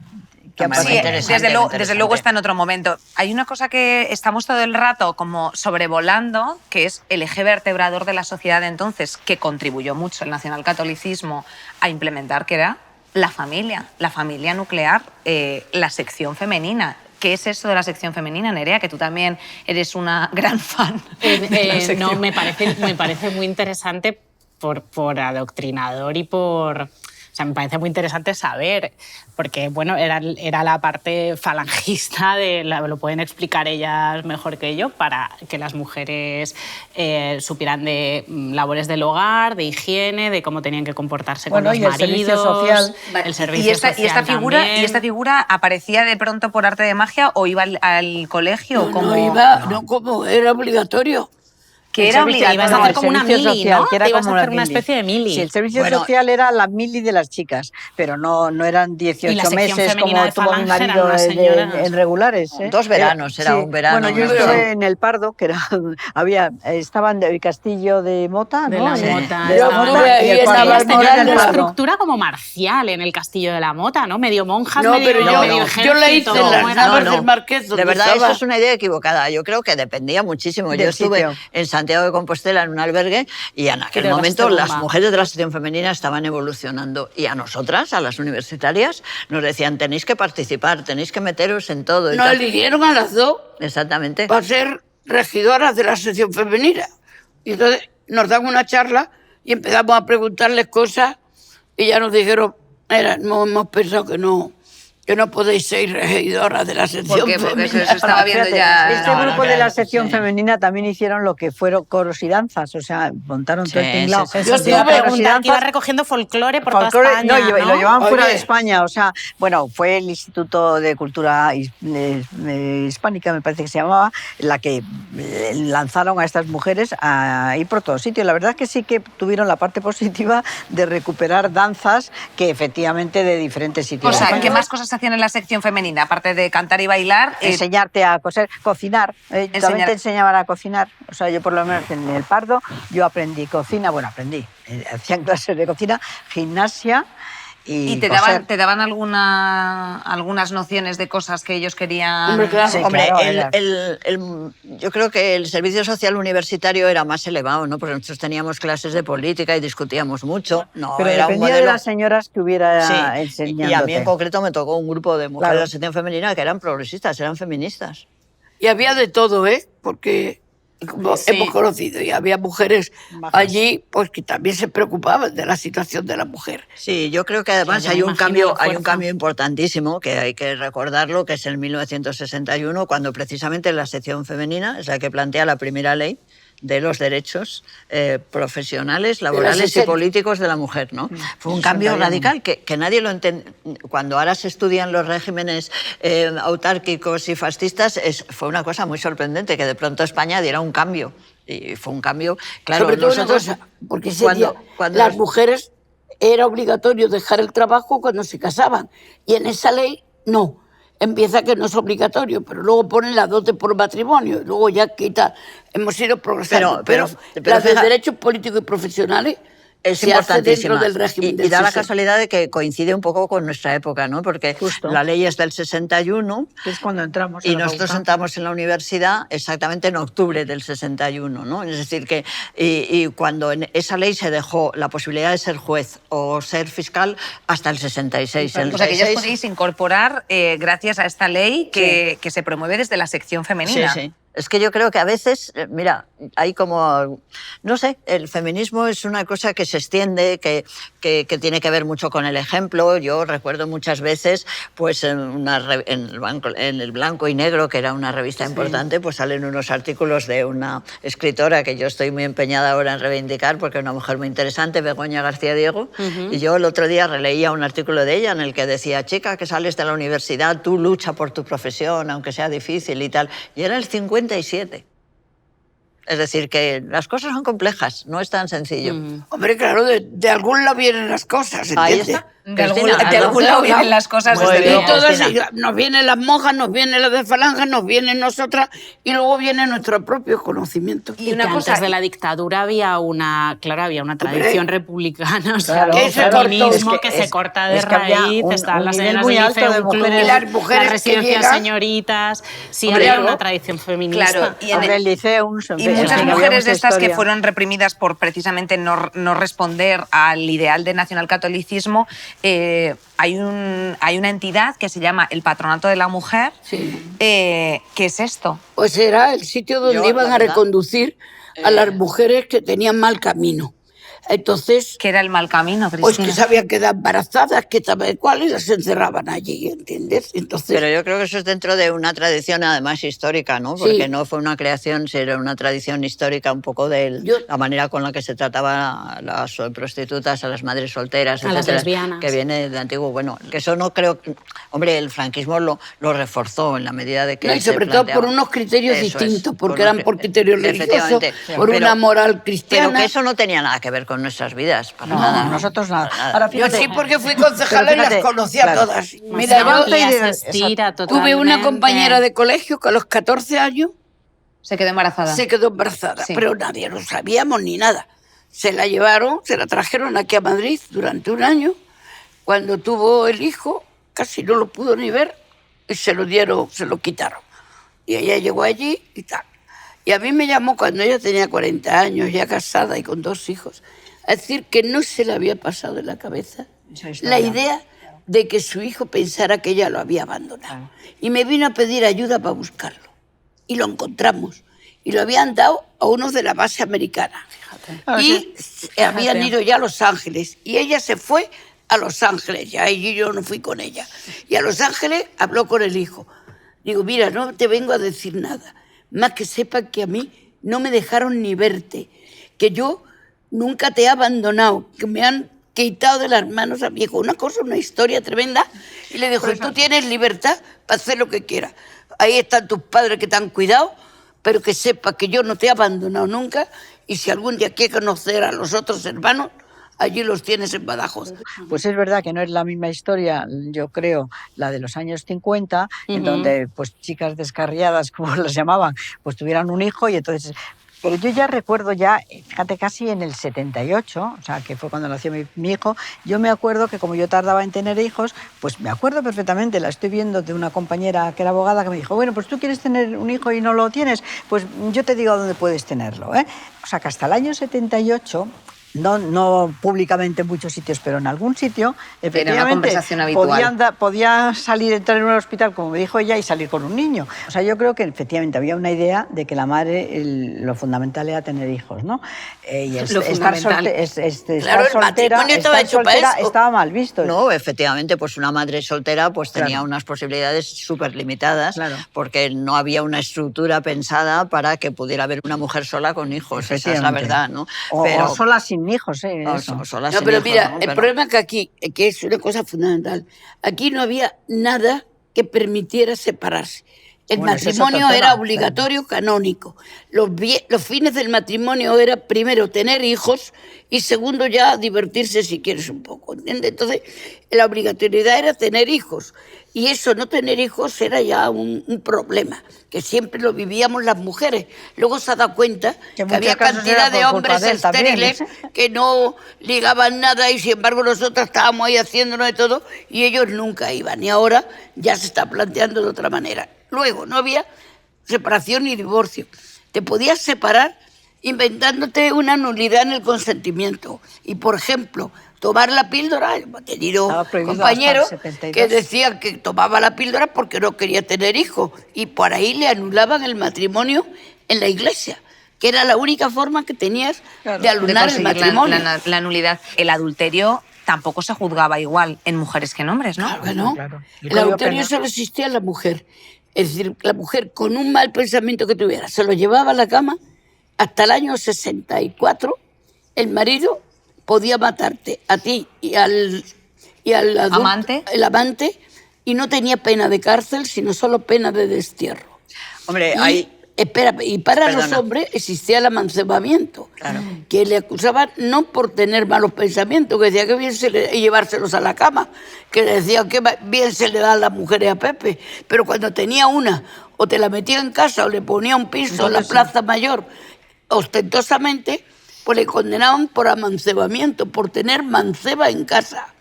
S4: que ha
S2: Muy
S1: sí,
S4: pasado.
S2: interesante,
S1: desde luego
S2: interesante.
S1: está en otro momento. Hay una cosa que estamos todo el rato como sobrevolando, que es el eje vertebrador de la sociedad de entonces, que contribuyó mucho el nacionalcatolicismo a implementar, que era la familia nuclear, la sección femenina. ¿Qué es eso de la sección femenina, Nerea? Que tú también eres una gran fan. de la
S6: No,
S1: sección.
S6: me parece muy interesante por adoctrinador y por... O sea, me parece muy interesante saber, porque bueno, era la parte falangista, lo pueden explicar ellas mejor que yo, para que las mujeres supieran de labores del hogar, de higiene, de cómo tenían que comportarse
S4: Bueno,
S6: con
S4: y
S6: los
S4: el servicio
S6: maridos.
S4: social.
S6: El servicio social
S1: ¿Y esta figura aparecía de pronto por arte de magia o iba al colegio?
S3: No,
S1: como...
S3: no iba, no, como era obligatorio.
S1: Que
S6: El
S1: era
S6: servicio-
S1: obligatorio.
S6: ibas a hacer como una
S4: servicio
S6: mili,
S4: social,
S6: ¿no?
S4: que era
S6: Te ibas
S4: como
S6: a hacer
S4: una
S6: una
S4: mili.
S6: especie de mili.
S4: Sí, el servicio
S2: Bueno.
S4: social era la mili de las chicas, pero no eran 18
S6: Y la sección
S4: meses
S6: femenina
S4: como
S6: de
S4: tuvo mi
S6: Falange eran
S4: marido
S6: unas señoras.
S4: en regulares.
S2: 2 veranos, era un verano,
S4: Bueno, yo
S2: una
S4: estuve
S2: cosa.
S4: en el Pardo, que era, estaban del Castillo de Mota,
S6: De
S4: ¿no?
S6: la
S4: Sí.
S6: Mota.
S4: De la
S3: Yo
S4: Mota
S3: estuve
S4: y
S3: ahí
S4: el
S3: en
S4: Pardo.
S3: Navalmoral,
S4: el Pardo
S6: Tenían
S4: del
S6: una
S4: Pardo.
S6: estructura como marcial en el Castillo de la Mota, ¿no? Medio monjas,
S3: No,
S6: medio,
S3: pero
S6: medio
S3: yo la hice
S6: ejército,
S3: en las
S6: ¿cómo era?
S3: Navas del Marqués, donde
S2: De verdad,
S3: estaba.
S2: eso es una idea equivocada. Yo creo que dependía muchísimo. Yo
S4: Del
S2: estuve
S4: sitio.
S2: en Santiago de Compostela en un albergue y en aquel
S6: te
S2: momento
S6: pasaste
S2: las
S6: bomba.
S2: mujeres de la sección femenina estaban evolucionando y a nosotras, a las universitarias, nos decían tenéis que participar, tenéis que meteros en todo. y
S3: Nos
S2: tal.
S3: eligieron a las dos
S2: Exactamente.
S3: para ser regidoras de la sección femenina. Y entonces nos dan una charla y empezamos a preguntarles cosas y ya nos dijeron, mira, no hemos pensado que no podéis ser regidoras de la sección
S1: ¿Por qué? Porque
S3: femenina.
S1: se estaba viendo
S4: Fíjate,
S1: ya...
S4: este
S2: No,
S4: grupo
S2: no,
S4: de la
S2: que-
S4: sección
S2: sí.
S4: femenina también hicieron lo que fueron coros y danzas, o sea, montaron todo el
S2: Sí,
S4: tinglao.
S2: sí, sí,
S6: Yo
S2: sí.
S6: te iba a
S4: Coros y
S6: preguntar, que iba
S4: danzas,
S6: recogiendo folclore por
S4: folclore,
S6: toda España,
S4: y lo llevaban fuera
S3: Oye.
S4: de España, o sea, bueno, fue el Instituto de Cultura Hispánica, me parece que se llamaba, la que lanzaron a estas mujeres a ir por todos sitios. La verdad es que sí que tuvieron la parte positiva de recuperar danzas que efectivamente de diferentes sitios.
S1: O sea,
S4: España.
S1: ¿qué más cosas se hacían en la sección femenina? Aparte de cantar y bailar...
S4: Enseñarte a coser, cocinar. También
S1: Enseñar-
S4: te enseñaban a cocinar. O sea, yo por lo menos en el Pardo, yo aprendí cocina, hacían clases de cocina, gimnasia y
S1: ¿Y te
S4: coser.
S1: daban algunas nociones de cosas que ellos querían...?
S3: Hombre, claro.
S4: Sí,
S2: Hombre,
S4: claro,
S2: yo creo que el servicio social universitario era más elevado, ¿no? Porque nosotros teníamos clases de política y discutíamos mucho. No,
S4: Pero
S2: era un
S4: dependía
S2: modelo...
S4: de las señoras que hubiera
S2: Sí,
S4: enseñándote.
S2: y a mí en concreto me tocó un grupo de mujeres
S4: Claro.
S2: de la sección femenina que eran progresistas, eran feministas.
S3: Y había de todo, ¿eh? Porque como
S6: Sí.
S3: hemos conocido y había mujeres
S4: Majas.
S3: allí pues que también se preocupaban de la situación de la mujer.
S2: Sí, yo creo que además
S6: yo me
S2: hay un
S6: imagino la
S2: hay un
S6: fuerza.
S2: cambio importantísimo que hay que recordarlo, que es en 1961, cuando precisamente la sección femenina es la que plantea la primera ley de los derechos profesionales, laborales y
S3: 60.
S2: políticos de la mujer, ¿no? Fue un cambio
S4: 61.
S2: radical que nadie lo entiende. Cuando ahora se estudian los regímenes autárquicos y fascistas, fue una cosa muy sorprendente que de pronto España diera un cambio Y fue un cambio, claro,
S3: Sobre todo una
S2: nosotros
S3: cosa, porque ese día las mujeres era obligatorio dejar el trabajo cuando se casaban, y en esa ley no. Empieza que no es obligatorio, pero luego ponen la dote por matrimonio, y luego ya quita. Hemos ido progresando, pero las de derechos políticos y profesionales
S2: es
S3: se hace dentro
S2: importantísima.
S3: del régimen del
S2: Y da la
S3: 60.
S2: casualidad de que coincide un poco con nuestra época, ¿no? Porque
S4: Justo.
S2: la ley es del 61
S4: Que es cuando entramos en
S2: y
S4: la
S2: nosotros
S4: facultad.
S2: entramos en la universidad exactamente en octubre del 61, ¿no? Es decir, que y cuando en esa ley se dejó la posibilidad de ser juez o ser fiscal hasta el 66.
S1: O sea, que ya os podéis incorporar gracias a esta ley que se promueve desde la sección femenina.
S2: Sí, sí. Es que yo creo que a veces, mira, hay como, no sé, el feminismo es una cosa que se extiende, que tiene que ver mucho con el ejemplo. Yo recuerdo muchas veces, pues en el Blanco y Negro, que era una revista importante, pues salen unos artículos de una escritora que yo estoy muy empeñada ahora en reivindicar, porque es una mujer muy interesante, Begoña García Diego, y yo el otro día releía un artículo de ella en el que decía, chica, que sales de la universidad, tú lucha por tu profesión, aunque sea difícil y tal. Y era el 57. Es decir, que las cosas son complejas, no es tan sencillo.
S3: Hombre, claro, de algún lado vienen las cosas,
S2: Ahí
S3: ¿entiendes?
S2: está.
S1: De algún
S2: Cristina,
S1: lado vienen las cosas
S2: Muy
S1: desde
S2: bien.
S1: luego.
S3: Y todas,
S2: Cristina.
S3: nos vienen las monjas, nos vienen las de Falange, nos vienen nosotras, y luego viene nuestro propio conocimiento.
S1: Y una
S6: que
S1: cosa,
S6: antes de la dictadura había una tradición republicana, o sea,
S4: Claro,
S6: el
S3: que se cortó.
S6: feminismo
S4: Es que
S6: que se
S4: es-
S6: corta de
S4: es que había
S6: raíz,
S4: un
S6: están las
S4: nivel
S6: señoras
S4: muy
S6: del
S4: alto de
S6: Liceu Club,
S4: mujeres.
S3: Y las mujeres
S6: las
S3: que
S6: residencias
S3: llegan-
S6: señoritas, sí
S1: Hombre,
S6: había una
S1: claro.
S6: tradición feminista.
S1: Claro, y
S4: Hombre, el liceo,
S1: y muchas mujeres de estas que fueron reprimidas por precisamente no responder al ideal de nacionalcatolicismo, hay una entidad que se llama el Patronato de la Mujer.
S3: Sí.
S1: ¿Qué es esto?
S3: Pues era el sitio donde
S2: Yo,
S3: iban
S2: la
S3: a
S2: verdad,
S3: reconducir a las mujeres que tenían mal camino. Entonces,
S1: ¿Qué era el mal camino,
S3: pues
S1: Cristina?
S3: que sabían quedar embarazadas, que saben cuáles, las encerraban allí, ¿entiendes? Entonces,
S2: Pero yo creo que eso es dentro de una tradición además histórica, ¿no? Porque no fue una creación, sino una tradición histórica un poco de la manera con la que se trataba a las prostitutas, a las madres solteras,
S6: A las
S2: etcétera,
S6: lesbianas.
S2: que viene de antiguo. Bueno, que eso no creo... Hombre, el franquismo lo reforzó en la medida de que
S3: no, y
S2: se
S3: sobre todo
S2: planteaba.
S3: por unos criterios
S2: Eso es,
S3: distintos, porque
S2: unos
S3: eran por criterios religiosos,
S2: efectivamente.
S3: por
S2: Pero-
S3: una moral
S2: Pero
S3: cristiana.
S2: que eso no tenía nada que ver con nuestras vidas, para
S4: No,
S2: nada.
S4: nosotros nada.
S2: Para nada.
S4: Ahora,
S3: Yo
S4: fíjate,
S3: sí, porque fui concejala y
S4: Pero
S3: las
S4: fíjate,
S3: conocía
S4: claro.
S3: todas. Mira, yo
S6: Masonería se estira
S3: tuve
S6: totalmente.
S3: una compañera de colegio que a los 14 años
S1: Se quedó embarazada.
S3: se quedó embarazada,
S1: Sí.
S3: pero nadie lo sabíamos ni nada. Se la llevaron, se la trajeron aquí a Madrid durante un año. Cuando tuvo el hijo, casi no lo pudo ni ver y se lo dieron, se lo quitaron. Y ella llegó allí y tal. Y a mí me llamó cuando ella tenía 40 años, ya casada y con 2 hijos, a decir que no se le había pasado en la cabeza la idea de que su hijo pensara que ella lo había abandonado. Y me vino a pedir ayuda para buscarlo. Y lo encontramos. Y lo habían dado a unos de la base americana. Y habían ido ya a Los Ángeles. Y ella se fue a Los Ángeles. Ya y yo no fui con ella. Y a Los Ángeles habló con el hijo. Digo, mira, no te vengo a decir nada. Más que sepa que a mí no me dejaron ni verte. Que yo nunca te he abandonado. Que me han quitado de las manos a mi hijo. Una cosa, una historia tremenda. Y le dijo, tú tienes libertad para hacer lo que quieras. Ahí están tus padres que te han cuidado, pero que sepa que yo no te he abandonado nunca, y si algún día quieres conocer a los otros hermanos, allí los tienes en Badajoz.
S4: pues es verdad que no es la misma historia, yo creo, la de los años 50, en donde pues chicas descarriadas, como las llamaban, pues tuvieran un hijo y entonces... Pero yo ya recuerdo fíjate, casi en el 78, o sea, que fue cuando nació mi hijo, yo me acuerdo que como yo tardaba en tener hijos, pues me acuerdo perfectamente, la estoy viendo de una compañera que era abogada que me dijo, bueno, pues tú quieres tener un hijo y no lo tienes, pues yo te digo dónde puedes tenerlo, ¿eh? O sea, que hasta el año 78... No públicamente en muchos sitios, pero en algún sitio, efectivamente,
S1: conversación habitual.
S4: podía salir, entrar en un hospital, como me dijo ella, y salir con un niño. O sea, yo creo que efectivamente había una idea de que la madre, lo fundamental era tener hijos, ¿no? Y
S1: Lo fundamental.
S3: Claro, el matrimonio estaba hecho para eso.
S4: estaba mal visto.
S2: No, efectivamente, pues una madre soltera pues tenía
S4: Claro.
S2: unas posibilidades súper limitadas,
S4: Claro.
S2: porque no había una estructura pensada para que pudiera haber una mujer sola con hijos, esa es la
S4: Efectivamente.
S2: verdad, ¿no?
S4: O sola sin hijos, ¿eh?
S2: o
S4: Eso.
S2: sola
S3: No,
S2: sin
S3: pero
S2: hijos,
S3: mira,
S2: ¿no?
S3: el
S2: Pero-
S3: problema es que aquí, que es una cosa fundamental, aquí no había nada que permitiera separarse. El
S4: Bueno, ese es
S3: matrimonio
S4: otro tema,
S3: era obligatorio, canónico. Los fines del matrimonio era, primero, tener hijos y segundo, ya divertirse si quieres un poco, ¿entiendes? Entonces, la obligatoriedad era tener hijos. Y eso, no tener hijos, era ya un problema, que siempre lo vivíamos las mujeres. Luego se ha dado cuenta
S4: Que
S3: que había
S4: muchos casos
S3: cantidad
S4: era
S3: de
S4: por culpa
S3: hombres
S4: de él también,
S3: estériles que no ligaban nada y, sin embargo, nosotros estábamos ahí haciéndonos de todo y ellos nunca iban. Y ahora ya se está planteando de otra manera. Luego, no había separación ni divorcio. Te podías separar inventándote una nulidad en el consentimiento. Y, por ejemplo, tomar la píldora. He tenido
S4: Estaba prohibido
S3: compañeros
S4: hasta el 72.
S3: que decían que tomaba la píldora porque no quería tener hijos. Y por ahí le anulaban el matrimonio en la iglesia, que era la única forma que tenías
S4: Claro,
S3: de anular el
S1: conseguir
S3: matrimonio.
S1: la nulidad. El adulterio tampoco se juzgaba igual en mujeres que en hombres, ¿no?
S3: Claro que no.
S4: Claro.
S3: El adulterio solo existía en la mujer. Es decir, la mujer con un mal pensamiento que tuviera se lo llevaba a la cama. Hasta el año 64 el marido podía matarte a ti y al adulto,
S1: ¿Amante?
S3: el amante, y no tenía pena de cárcel, sino solo pena de destierro.
S2: Hombre,
S3: Y,
S2: hay...
S3: y para los
S2: Perdona.
S3: hombres existía el amancebamiento,
S2: Claro.
S3: que le acusaban no por tener malos pensamientos, que decía que bien y llevárselos a la cama, que decían que bien se le da a las mujeres a Pepe, pero cuando tenía una, o te la metía en casa o le ponía un piso en la Plaza Mayor, ostentosamente, pues le condenaban por amancebamiento, por tener manceba en casa.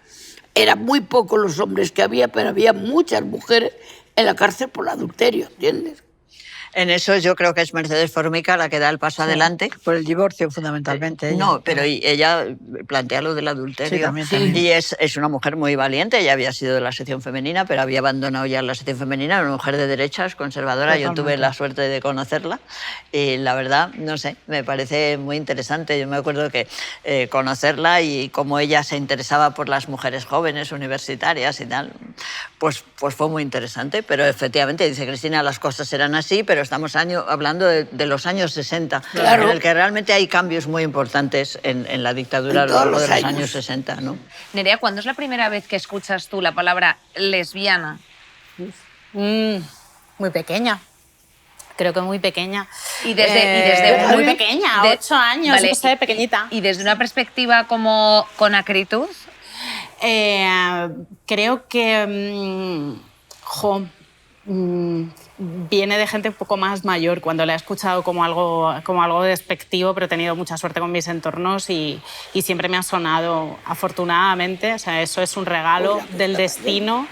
S3: Eran muy pocos los hombres que había, pero había muchas mujeres en la cárcel por adulterio, ¿entiendes?
S2: En eso yo creo que es Mercedes Formica la que da el paso adelante.
S4: Por el divorcio, fundamentalmente. ella.
S2: No, pero ella plantea lo del adulterio.
S4: Sí, también.
S2: Y es una mujer muy valiente. Ella había sido de la sección femenina, pero había abandonado ya la sección femenina. Era una mujer de derechas, conservadora. Yo tuve
S4: Totalmente.
S2: la suerte de conocerla. Y la verdad, no sé, me parece muy interesante. Yo me acuerdo que conocerla y cómo ella se interesaba por las mujeres jóvenes, universitarias y tal, pues fue muy interesante. Pero efectivamente, dice Cristina, las cosas eran así, pero estamos hablando de los años 60,
S3: Claro.
S2: en el que realmente hay cambios muy importantes en la dictadura a
S3: En
S2: lo
S3: todos
S2: largo de
S3: los
S2: los
S3: años.
S2: años 60, ¿no?
S1: Nerea, ¿cuándo es la primera vez que escuchas tú la palabra lesbiana?
S6: Muy pequeña. Creo que muy pequeña.
S1: Y desde
S6: muy pequeña, 8 años,
S1: Vale,
S6: no sé, pequeñita.
S1: Y desde una perspectiva como con acritud,
S6: Creo que viene de gente un poco más mayor. Cuando la he escuchado como algo despectivo, pero he tenido mucha suerte con mis entornos y siempre me ha sonado, afortunadamente, o sea, eso es un regalo del destino.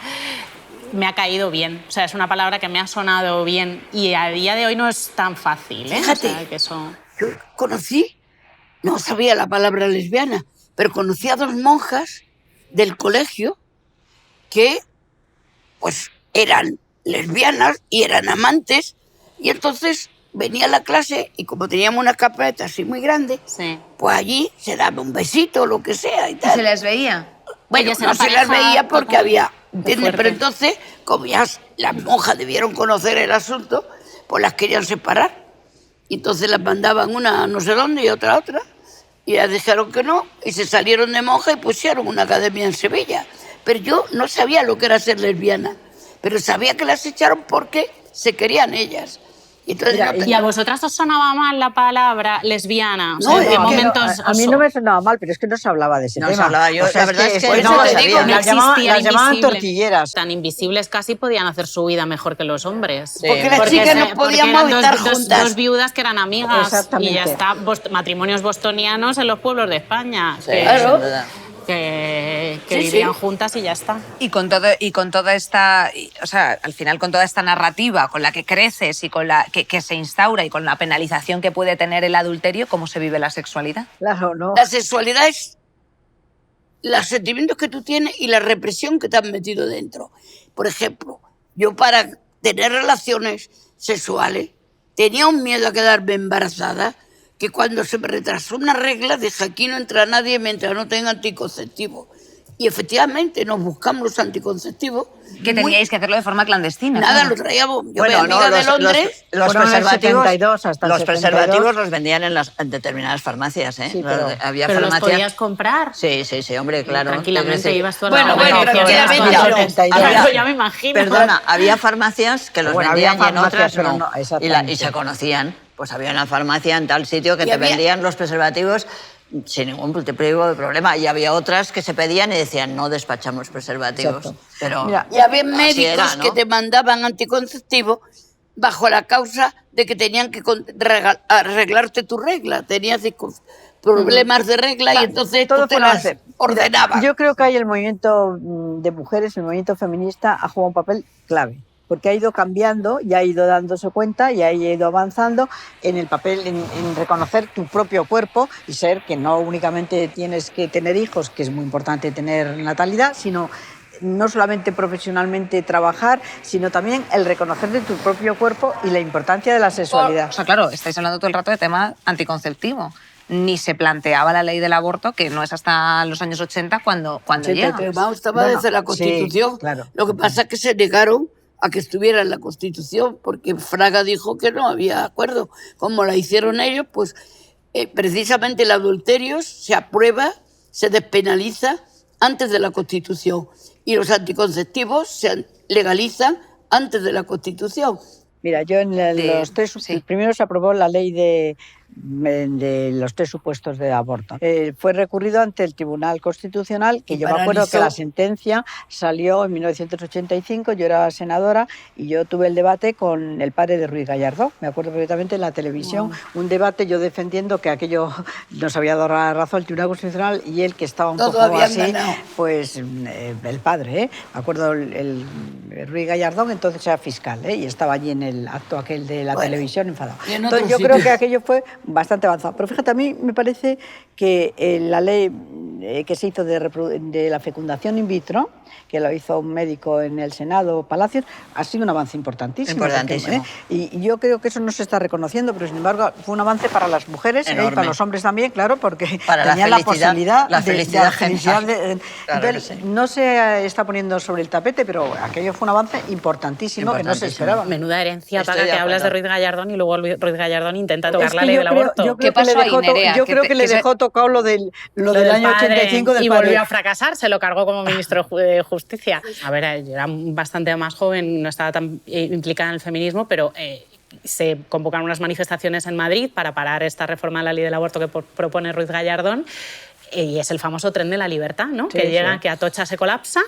S6: Me ha caído bien, o sea, es una palabra que me ha sonado bien y a día de hoy no es tan fácil, ¿eh?
S3: Fíjate.
S6: O sea, que eso...
S3: Yo conocí, no sabía la palabra lesbiana, pero conocí a 2 monjas del colegio que pues eran lesbianas y eran amantes, y entonces venía a la clase y como teníamos una carpeta así muy grande,
S6: Sí.
S3: pues allí se daba un besito o lo que sea y
S1: ¿y
S3: tal.
S1: se les veía?
S3: Bueno,
S6: Ellas
S3: no
S6: eran
S3: se las
S6: pareja
S3: veía porque
S6: total.
S3: había...
S6: Qué
S3: ¿entiendes?
S6: fuerte.
S3: Pero entonces, como ya las monjas debieron conocer el asunto, pues las querían separar. Y entonces las mandaban una a no sé dónde y otra a otra. Y ellas dijeron que no, y se salieron de monja y pusieron una academia en Sevilla. Pero yo no sabía lo que era ser lesbiana, pero sabía que las echaron porque se querían ellas. Y entonces
S4: Mira,
S3: yo
S6: ¿Y a vosotras os sonaba mal la palabra lesbiana? O sea,
S3: No,
S6: ¿en qué
S3: es que
S6: momentos
S4: a mí no me sonaba mal, pero es que no se hablaba de ese
S2: No se
S4: tema.
S2: hablaba, yo- la verdad es que
S3: por eso
S2: no lo
S3: te
S2: sabía.
S3: digo,
S6: no
S4: las llamaban,
S6: existía
S4: las llamaban
S6: invisible.
S4: tortilleras.
S6: Tan invisibles casi podían hacer su vida mejor que los hombres.
S3: Porque las chicas no podíamos
S6: porque eran
S3: estar
S6: dos
S3: juntas.
S6: Dos viudas que eran amigas.
S4: Exactamente.
S6: Y ya está, matrimonios bostonianos en los pueblos de España.
S2: Sí,
S3: Claro.
S2: sin duda.
S6: Que
S3: Sí,
S6: vivían
S3: sí.
S6: juntas y ya está.
S1: Y con toda esta, o sea, al final con toda esta narrativa con la que creces y con la que se instaura y con la penalización que puede tener el adulterio, ¿cómo se vive la sexualidad?
S4: Claro, no.
S3: La sexualidad es los sentimientos que tú tienes y la represión que te has metido dentro. Por ejemplo, yo para tener relaciones sexuales tenía un miedo a quedarme embarazada que cuando se me retrasó una regla dije aquí no entra nadie mientras no tenga anticonceptivo. Y efectivamente nos buscamos los anticonceptivos.
S5: Que teníais que hacerlo de forma clandestina.
S3: Nada,
S5: claro.
S3: lo traíamos. Yo
S2: Bueno,
S3: mi amiga de Londres.
S2: los
S4: Fueron en el
S2: preservativos,
S4: 72 hasta el
S2: los
S4: 72.
S2: preservativos los vendían en determinadas farmacias, ¿eh?
S4: Sí, pero-
S2: Había
S6: Pero los
S2: farmacias.
S6: podías comprar.
S2: Sí, hombre, claro.
S6: Tranquilamente
S2: Quiero decir-
S6: ibas tú a la
S3: Bueno,
S6: farmacia
S3: bueno,
S6: y hacías
S3: tranquilamente,
S6: las cosas.
S4: no.
S6: Claro, ya me imagino.
S2: Perdona, había farmacias que los
S4: Bueno,
S2: vendían
S4: había
S2: y en otras
S4: farmacias, pero
S2: no.
S4: no, exactamente.
S2: Y se conocían. Pues había una farmacia en tal sitio que
S3: Y
S2: te
S3: había-
S2: vendían los preservativos sin ningún tipo de problema. Y había otras que se pedían y decían, no despachamos preservativos.
S4: Exacto.
S2: Pero
S4: Mira,
S3: Y había
S2: así
S3: médicos
S2: era, ¿no?
S3: que te mandaban anticonceptivos bajo la causa de que tenían que arreglarte tu regla. Tenías problemas de regla y entonces
S4: todo
S3: tú te
S4: fue un
S3: las
S4: avance.
S3: ordenabas.
S4: Yo creo que ahí el movimiento de mujeres, el movimiento feminista, ha jugado un papel clave, porque ha ido cambiando y ha ido dándose cuenta y ha ido avanzando en el papel, en reconocer tu propio cuerpo y ser que no únicamente tienes que tener hijos, que es muy importante tener natalidad, sino no solamente profesionalmente trabajar, sino también el reconocer de tu propio cuerpo y la importancia de la sexualidad.
S1: O sea, claro, estáis hablando todo el rato de tema anticonceptivo. Ni se planteaba la ley del aborto, que no es hasta los años 80 cuando llega.
S3: 83, vamos, estaba
S4: Bueno,
S3: desde la
S4: sí,
S3: Constitución.
S4: claro.
S3: Lo que pasa es que se negaron a que estuviera en la Constitución, porque Fraga dijo que no había acuerdo. Como la hicieron ellos, pues precisamente el adulterio se aprueba, se despenaliza antes de la Constitución y los anticonceptivos se legalizan antes de la Constitución.
S4: Mira, yo en los tres,
S1: sí.
S4: primero se aprobó la ley de los 3 supuestos de aborto. Fue recurrido ante el Tribunal Constitucional, que
S3: Y
S4: yo me acuerdo que
S3: paralizó.
S4: la sentencia salió en 1985, yo era senadora y yo tuve el debate con el padre de Ruiz Gallardón. Me acuerdo perfectamente en la televisión, un debate yo defendiendo que aquello nos había dado la razón el Tribunal Constitucional y él que estaba un
S3: Todo
S4: poco
S3: habían
S4: así,
S3: ganado.
S4: pues el padre, ¿eh? Me acuerdo el Ruiz Gallardón entonces era fiscal, ¿eh? Y estaba allí en el acto aquel de la
S3: Bueno,
S4: televisión enfadado.
S3: y en
S4: Entonces
S3: otros
S4: yo creo que
S3: sitios.
S4: aquello fue bastante avanzado. Pero fíjate, a mí me parece que la ley que se hizo de la fecundación in vitro, que lo hizo un médico en el Senado, Palacios, ha sido un avance importantísimo.
S2: Importantísimo.
S4: Y yo creo que eso no se está reconociendo, pero sin embargo fue un avance para las mujeres y
S2: Enorme.
S4: para los hombres también, claro, porque
S2: Para la
S4: tenían la
S2: felicidad,
S4: posibilidad
S2: la
S4: de
S2: felicidad
S4: la felicidad
S2: genital. Claro que
S4: entonces,
S2: sí.
S4: no se está poniendo sobre el tapete, pero aquello fue un avance importantísimo que no se
S2: Importantísimo.
S4: esperaba.
S6: Menuda herencia
S2: Estoy
S6: paga
S2: de
S6: que hablas de
S2: acuerdo.
S6: Ruiz Gallardón y luego Ruiz Gallardón intenta tocar
S4: Es
S6: la
S4: que
S6: ley
S4: yo
S6: del
S4: creo-
S6: aborto.
S4: yo
S1: ¿Qué
S4: creo que le
S1: pasó ahí,
S4: dejó
S1: Nerea?
S4: yo
S1: Que
S4: creo
S1: te-
S4: que le
S1: que se-
S4: dejó tocado lo del
S6: Del
S4: año
S6: padre,
S4: 85 del
S6: y
S4: padre.
S6: volvió a fracasar, se lo cargó como ministro de Justicia. A ver, yo era bastante más joven, no estaba tan implicada en el feminismo, pero se convocaron unas manifestaciones en Madrid para parar esta reforma de la ley del aborto que propone Ruiz Gallardón. Y es el famoso tren de la libertad, ¿no?
S4: Sí,
S6: Que llega,
S4: sí.
S6: que Atocha se colapsa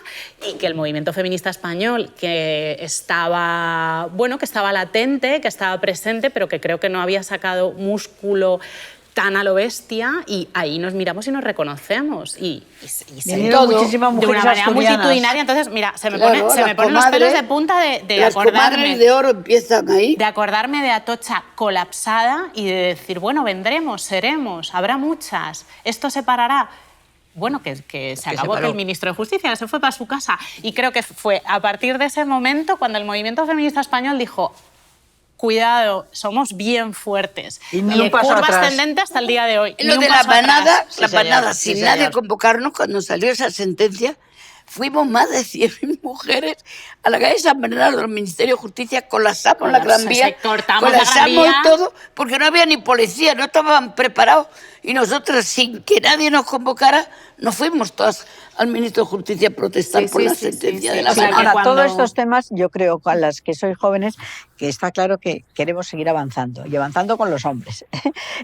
S6: y que el movimiento feminista español, que estaba, bueno, que estaba latente, que estaba presente, pero que creo que no había sacado músculo tan a lo bestia, y ahí nos miramos y nos reconocemos. Y se
S4: Vinieron
S3: todo
S4: muchísimas
S6: de
S4: mujeres
S6: una manera
S4: asturianas.
S6: multitudinaria. Entonces, mira, se me,
S3: Claro,
S6: se me
S3: las
S6: ponen los pelos de
S3: comadres-
S6: punta de
S3: Las
S6: acordarme.
S3: comadres de oro empiezan ahí.
S6: De acordarme de Atocha colapsada y de decir, bueno, vendremos, seremos, habrá muchas, esto se parará. Bueno, que se acabó,
S2: paró.
S6: que el ministro de Justicia se fue para su casa. Y creo que fue a partir de ese momento cuando el movimiento feminista español dijo, cuidado, somos bien fuertes.
S4: Y ni un paso
S6: curva
S4: atrás.
S6: ascendente hasta el día de hoy.
S3: Lo
S6: Ni un
S3: de la
S6: paso atrás.
S3: manada,
S2: Sí,
S3: la
S2: señor.
S3: manada,
S2: Sí,
S3: sin nadie
S2: señor.
S3: convocarnos, cuando salió esa sentencia, fuimos más de 100.000 mujeres a la calle San Bernardo, al Ministerio de Justicia, colapsamos la Gran Vía,
S6: Cortamos la Gran
S3: colapsamos
S6: Vía.
S3: todo, porque no había ni policía, no estaban preparados, y nosotros, sin que nadie nos convocara, nos fuimos todas al Ministro de Justicia a protestar
S6: Sí,
S3: por
S6: sí,
S3: la
S6: sí,
S3: sentencia
S6: sí,
S3: de
S6: sí.
S3: la
S6: O sea,
S3: manada.
S6: que
S4: Ahora,
S6: cuando-
S4: todos estos temas, yo creo, a las que sois jóvenes, que está claro que queremos seguir avanzando, y avanzando con los hombres,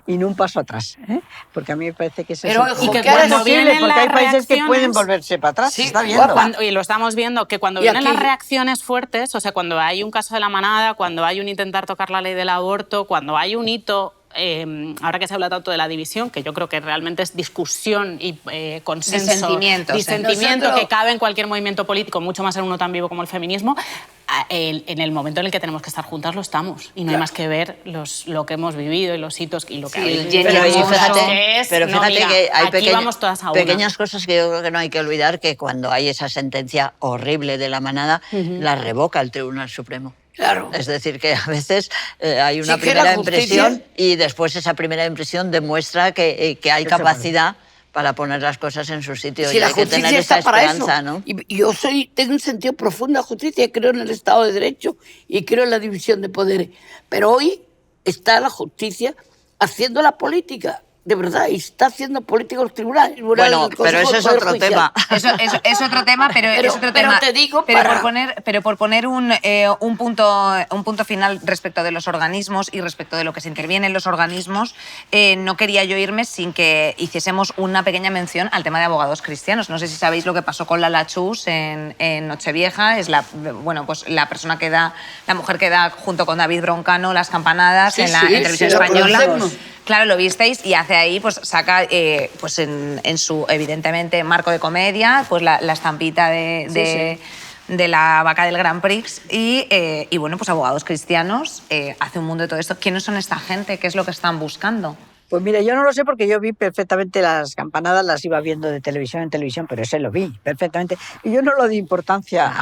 S4: y no un paso atrás, ¿eh? Porque a mí me parece que eso
S3: Pero,
S4: es
S3: ojo,
S6: que
S4: es
S6: cuando
S4: posible,
S6: vienen
S4: porque
S6: las
S4: hay países que
S6: reacciones-
S4: pueden volverse para atrás,
S3: Sí,
S4: se está viendo.
S3: guapa.
S6: Y lo estamos viendo, que cuando
S3: Y
S6: vienen
S3: aquí-
S6: las reacciones fuertes, o sea, cuando hay un caso de la manada, cuando hay un intentar tocar la ley del aborto, cuando hay un hito, ahora que se habla tanto de la división, que yo creo que realmente es discusión y consenso,
S1: Disentimientos,
S6: disentimiento
S3: Nosotros-
S6: que cabe en cualquier movimiento político, mucho más en uno tan vivo como el feminismo, en el momento en el que tenemos que estar juntas lo estamos. Y no hay más que ver lo que hemos vivido y los hitos y lo que
S1: Sí,
S6: habéis
S1: el
S6: vivido.
S1: Jenny
S2: Pero, y
S1: Hermoso.
S2: fíjate,
S6: Que es,
S2: pero
S6: no,
S2: fíjate
S6: mira,
S2: que hay
S6: aquí vamos todas a una.
S2: pequeñas cosas que yo creo que no hay que olvidar, que cuando hay esa sentencia horrible de la manada, la revoca el Tribunal Supremo.
S3: Claro.
S2: Es decir, que a veces hay una
S3: Sí, que la
S2: primera
S3: justicia-
S2: impresión y después esa primera impresión demuestra que hay
S4: Que se
S2: capacidad para poner las cosas en su sitio.
S3: Si
S2: y
S3: la
S2: hay que
S3: justicia
S2: tener esa
S3: está para
S2: esperanza,
S3: eso.
S2: ¿no?
S3: Y yo tengo un sentido profundo de la justicia, creo en el Estado de Derecho y creo en la división de poderes. Pero hoy está la justicia haciendo la política. De verdad, y está haciendo política los tribunales.
S2: Bueno, pero ese es otro tema.
S1: Eso es otro tema, pero es otro
S3: pero
S1: tema.
S3: te digo
S1: pero
S3: para-
S1: por poner un punto final respecto de los organismos y respecto de lo que se interviene en los organismos, no quería yo irme sin que hiciésemos una pequeña mención al tema de abogados cristianos. No sé si sabéis lo que pasó con Lala Chus en Nochevieja. Es la persona que da, la mujer que da junto con David Broncano las campanadas
S3: Sí,
S1: en
S3: sí,
S1: televisión
S3: sí, lo
S1: española.
S3: conocemos.
S1: Claro, lo visteis y hace ahí, pues saca, pues en su, evidentemente, marco de comedia, pues la estampita de la vaca del Grand Prix y bueno, pues abogados cristianos, hace un mundo de todo esto. ¿Quiénes son esta gente? ¿Qué es lo que están buscando?
S4: Pues mira, yo no lo sé porque yo vi perfectamente las campanadas, las iba viendo de televisión en televisión, pero ese lo vi perfectamente. Y yo no lo di importancia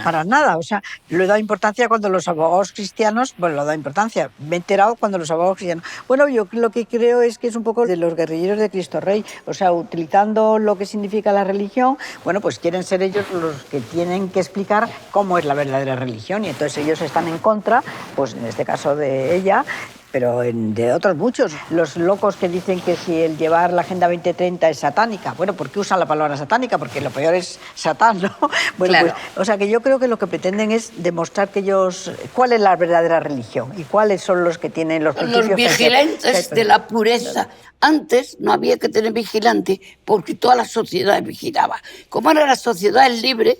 S4: para nada. O sea, le he dado importancia cuando los abogados cristianos, bueno, lo he dado importancia. Me he enterado cuando los abogados cristianos. Bueno, yo lo que creo es que es un poco de los guerrilleros de Cristo Rey. O sea, utilizando lo que significa la religión, bueno, pues quieren ser ellos los que tienen que explicar cómo es la verdadera religión. Y entonces ellos están en contra, pues en este caso de ella, pero de otros muchos. Los locos que dicen que si el llevar la Agenda 2030 es satánica. Bueno, ¿por qué usan la palabra satánica? Porque lo peor es Satán, ¿no? Bueno,
S1: Claro.
S4: pues, o sea, que yo creo que lo que pretenden es demostrar que ellos... ¿Cuál es la verdadera religión? ¿Y cuáles son los que tienen los principios?
S3: Los vigilantes de la pureza. Antes no había que tener vigilante porque toda la sociedad vigilaba. Como ahora la sociedad es libre,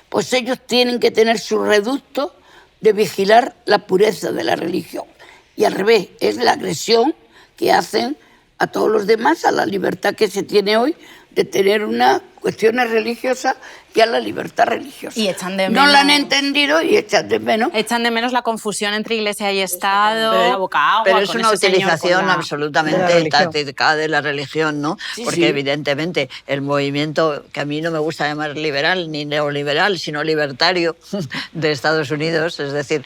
S3: pues ellos tienen que tener su reducto de vigilar la pureza de la religión. Y al revés, es la agresión que hacen a todos los demás, a la libertad que se tiene hoy de tener unas cuestiones religiosas y a la libertad religiosa.
S6: Y echan de
S3: No
S6: menos-
S3: la han entendido y echan de menos.
S6: Echan de menos la confusión entre Iglesia y Estado, la boca agua.
S2: Pero es
S6: con
S2: una
S6: ese señor con
S2: utilización
S6: la-
S4: de la
S2: absolutamente
S4: religión.
S2: táctica de la religión, ¿no?
S3: Sí,
S2: Porque
S3: sí.
S2: evidentemente el movimiento, que a mí no me gusta llamar liberal ni neoliberal, sino libertario de Estados Unidos, es decir,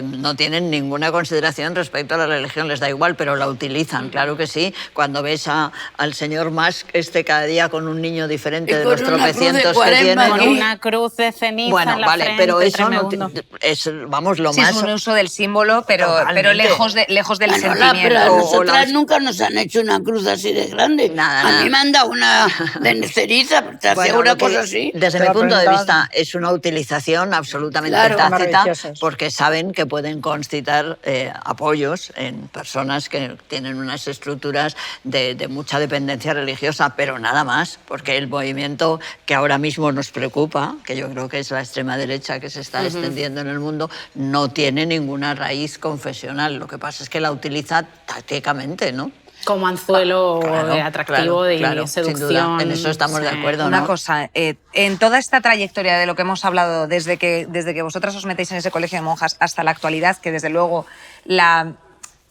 S2: no tienen ninguna consideración respecto a la religión, les da igual, pero la utilizan, claro que sí. Cuando ves al señor Musk cada día con un niño diferente
S3: Y
S2: de
S3: con
S2: los
S3: una cruz de
S2: tropecientos que
S3: cuaresma
S2: tiene,
S6: Con
S2: ¿no?
S3: aquí.
S6: una cruz de ceniza
S2: Bueno,
S6: en la
S2: vale,
S6: frente,
S2: pero eso no
S6: tremendo.
S2: es, vamos, lo
S1: Sí,
S2: más...
S1: es un uso del símbolo, pero
S2: Totalmente.
S1: lejos del
S3: Bueno,
S1: sentimiento.
S3: pero a
S2: O
S3: nosotras
S2: las-
S3: nunca nos han hecho una cruz así de grande.
S2: Nada,
S3: a
S2: nada.
S3: mí me han dado una de ceriza, te hacía
S2: Bueno,
S3: una
S2: lo que,
S3: cosa así.
S2: desde
S4: Te
S2: mi
S4: lo
S2: punto de
S4: preguntaban.
S2: vista, es una utilización absolutamente
S3: Claro.
S2: tácita
S4: Religiosos.
S2: porque saben que pueden concitar apoyos en personas que tienen unas estructuras de mucha dependencia religiosa, pero nada más, porque el movimiento que ahora mismo nos preocupa, que yo creo que es la extrema derecha que se está extendiendo en el mundo, no tiene ninguna raíz confesional. Lo que pasa es que la utiliza tácticamente, ¿no?
S6: Como anzuelo
S2: Claro,
S6: atractivo de
S2: claro, sin
S6: seducción.
S2: duda. En eso estamos de
S6: Sí.
S2: acuerdo,
S1: Una
S2: ¿no?
S1: cosa, en toda esta trayectoria de lo que hemos hablado desde que vosotras os metéis en ese colegio de monjas hasta la actualidad, que desde luego la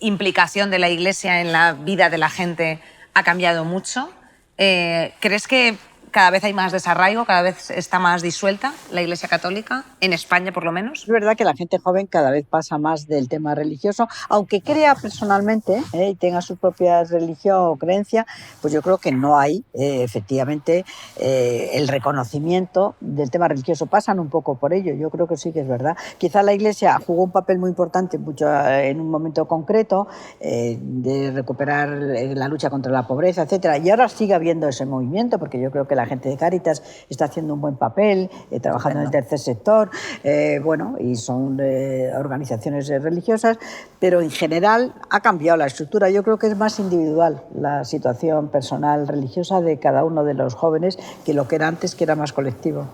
S1: implicación de la Iglesia en la vida de la gente ha cambiado mucho, ¿crees que cada vez hay más desarraigo, cada vez está más disuelta la Iglesia Católica, en España por lo menos?
S4: Es verdad que la gente joven cada vez pasa más del tema religioso, aunque crea personalmente y tenga su propia religión o creencia, pues yo creo que no hay efectivamente el reconocimiento del tema religioso. Pasan un poco por ello, yo creo que sí que es verdad. Quizá la Iglesia jugó un papel muy importante en un momento concreto de recuperar la lucha contra la pobreza, etcétera, y ahora sigue habiendo ese movimiento, porque yo creo que la gente de Cáritas está haciendo un buen papel, trabajando en el tercer sector, bueno, y son organizaciones religiosas, pero en general ha cambiado la estructura. Yo creo que es más individual la situación personal religiosa de cada uno de los jóvenes que lo que era antes, que era más colectivo.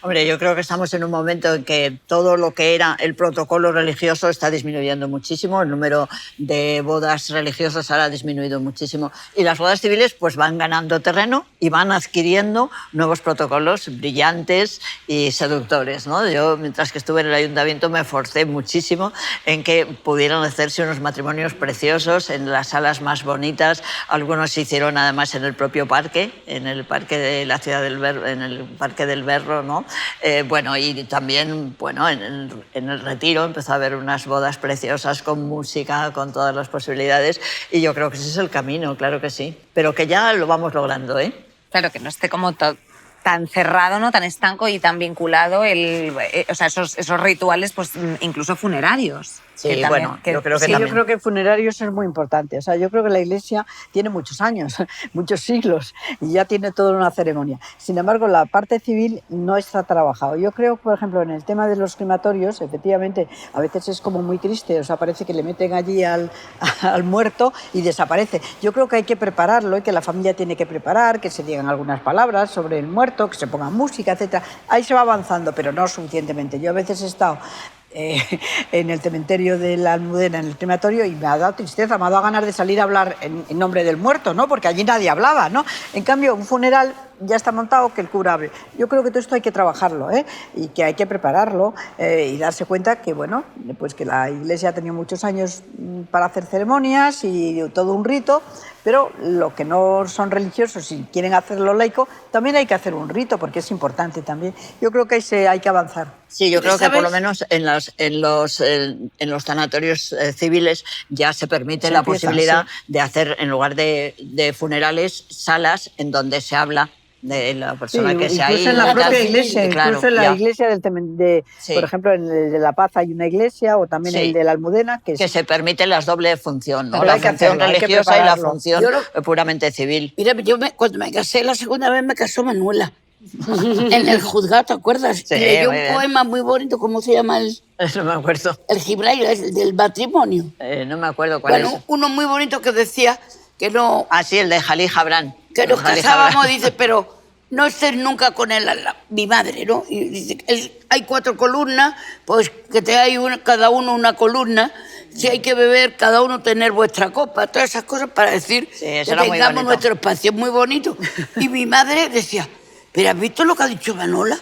S2: Hombre, yo creo que estamos en un momento en que todo lo que era el protocolo religioso está disminuyendo muchísimo, el número de bodas religiosas ahora ha disminuido muchísimo y las bodas civiles pues van ganando terreno y van adquiriendo nuevos protocolos brillantes y seductores, ¿no? Yo, mientras que estuve en el ayuntamiento, me esforcé muchísimo en que pudieran hacerse unos matrimonios preciosos en las salas más bonitas. Algunos se hicieron además en el propio parque, en el parque de la ciudad del Berro, en el Parque del Berro, ¿no? Bueno, y también, bueno, en el Retiro empezó a haber unas bodas preciosas con música, con todas las posibilidades, y yo creo que ese es el camino, claro que sí, pero que ya lo vamos logrando, ¿eh?
S1: Claro, que no esté como tan cerrado, ¿no? Tan estanco y tan vinculado o sea, esos rituales, pues incluso funerarios.
S2: Sí,
S1: que también,
S2: bueno, yo creo que
S4: Sí,
S2: también.
S4: yo creo que funerarios es muy importante. O sea, yo creo que la Iglesia tiene muchos años, muchos siglos, y ya tiene toda una ceremonia. Sin embargo, la parte civil no está trabajado. Yo creo, por ejemplo, en el tema de los crematorios, efectivamente, a veces es como muy triste. O sea, parece que le meten allí al muerto y desaparece. Yo creo que hay que prepararlo y que la familia tiene que preparar, que se digan algunas palabras sobre el muerto, que se ponga música, etc. Ahí se va avanzando, pero no suficientemente. Yo a veces he estado en el cementerio de la Almudena, en el crematorio, y me ha dado tristeza, me ha dado ganas de salir a hablar en nombre del muerto, ¿no? Porque allí nadie hablaba, ¿no? En cambio, un funeral ya está montado, que el cura abre. Yo creo que todo esto hay que trabajarlo, ¿eh? Y que hay que prepararlo y darse cuenta que, bueno, pues que la Iglesia ha tenido muchos años para hacer ceremonias y todo un rito, pero lo que no son religiosos y quieren hacerlo laico, también hay que hacer un rito, porque es importante también. Yo creo que hay que avanzar.
S2: Sí, yo creo que
S3: ¿Sabes?
S2: por lo menos en los tanatorios civiles ya se permite
S4: Se
S2: la
S4: empieza,
S2: posibilidad
S4: sí.
S2: de hacer, en lugar de funerales, salas en donde se habla de la persona que se ha ido.
S4: incluso en la
S2: y tal.
S4: propia iglesia,
S2: Claro,
S4: incluso en la
S2: ya.
S4: iglesia
S2: Sí.
S4: por ejemplo, en el de La Paz hay una iglesia, o también
S2: Sí.
S4: el de la Almudena, que
S2: Que se permite las doble función, ¿no?
S4: Pero
S2: La
S4: hay que
S2: función
S4: hacerlo, hay que
S2: religiosa y la
S4: prepararlo.
S2: función
S3: Yo lo-
S2: puramente civil.
S3: Mira, cuando me casé la segunda vez me casó Manuela. En el juzgado, ¿te acuerdas?
S2: Sí,
S3: Y leyó
S2: muy
S3: un
S2: bien.
S3: poema muy bonito, ¿cómo se llama?
S2: No me acuerdo.
S3: El Gibrail, el del matrimonio.
S2: No me acuerdo cuál
S3: Bueno,
S2: es.
S3: uno muy bonito que decía que no,
S2: Ah, sí, el de Jalí Gibran.
S3: que nos
S2: Jalí
S3: casábamos,
S2: Gibran.
S3: dice, pero no estés nunca con mi madre, ¿no? Y dice, hay 4 columnas, pues que cada uno una columna. Si hay que beber, cada uno tener vuestra copa, todas esas cosas para decir
S2: Sí, eso
S3: que
S2: era muy
S3: tengamos
S2: bonito.
S3: nuestro espacio, muy bonito. Y mi madre decía, ¿pero has visto lo que ha dicho Manola?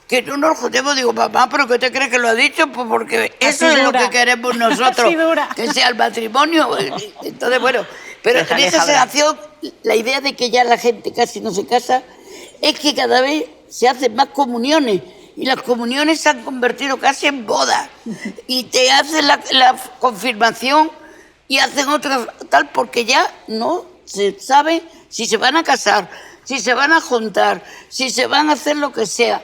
S3: Que no nos juntemos. Digo, mamá, ¿pero qué te crees que lo ha dicho? Pues porque eso
S6: Así
S3: es lo
S6: dura.
S3: que queremos nosotros,
S6: Así dura.
S3: que sea el matrimonio. Entonces, bueno, pero en
S2: Déjale
S3: esa
S2: hablar.
S3: generación, la idea de que ya la gente casi no se casa es que cada vez se hacen más comuniones. Y las comuniones se han convertido casi en bodas. Y te hacen la confirmación y hacen otras tal, porque ya no se sabe si se van a casar, si se van a juntar, si se van a hacer lo que sea.